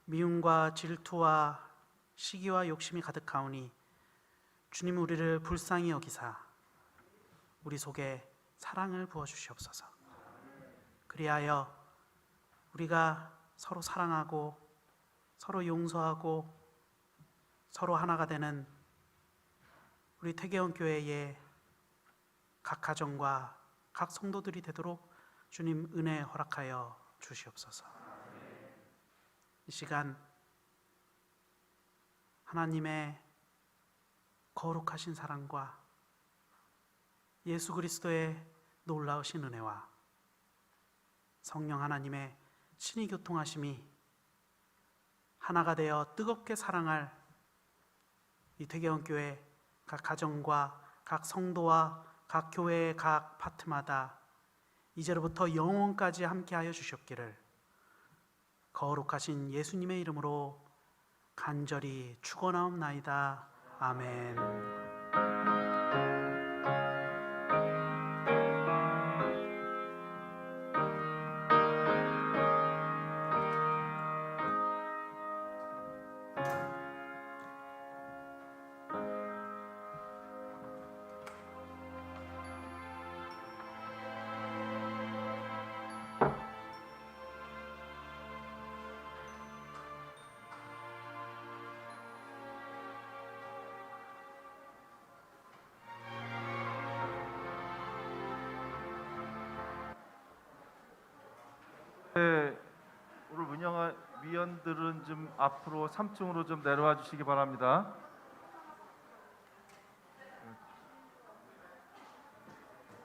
미움과 질투와 시기와 욕심이 가득하오니 주님, 우리를 불쌍히 여기사 우리 속에 사랑을 부어주시옵소서. 그리하여 우리가 서로 사랑하고 서로 용서하고 서로 하나가 되는 우리 태계원 교회의 각 가정과 각 성도들이 되도록 주님 은혜 허락하여 주시옵소서. 이 시간 하나님의 거룩하신 사랑과 예수 그리스도의 놀라우신 은혜와 성령 하나님의 친히 교통하심이 하나가 되어 뜨겁게 사랑할 이 태계원 교회 각 가정과 각 성도와 각 교회의 각 파트마다 이제로부터 영원까지 함께하여 주셨기를 거룩하신 예수님의 이름으로 간절히 축원하옵나이다. 아멘. 네, 오늘 운영할 위원들은 좀 앞으로 3층으로 좀 내려와 주시기 바랍니다.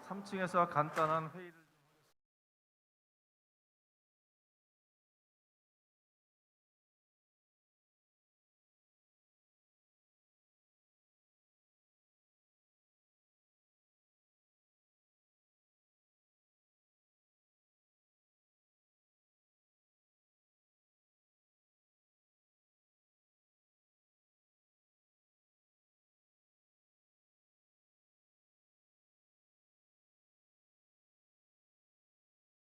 3층에서 간단한 회의를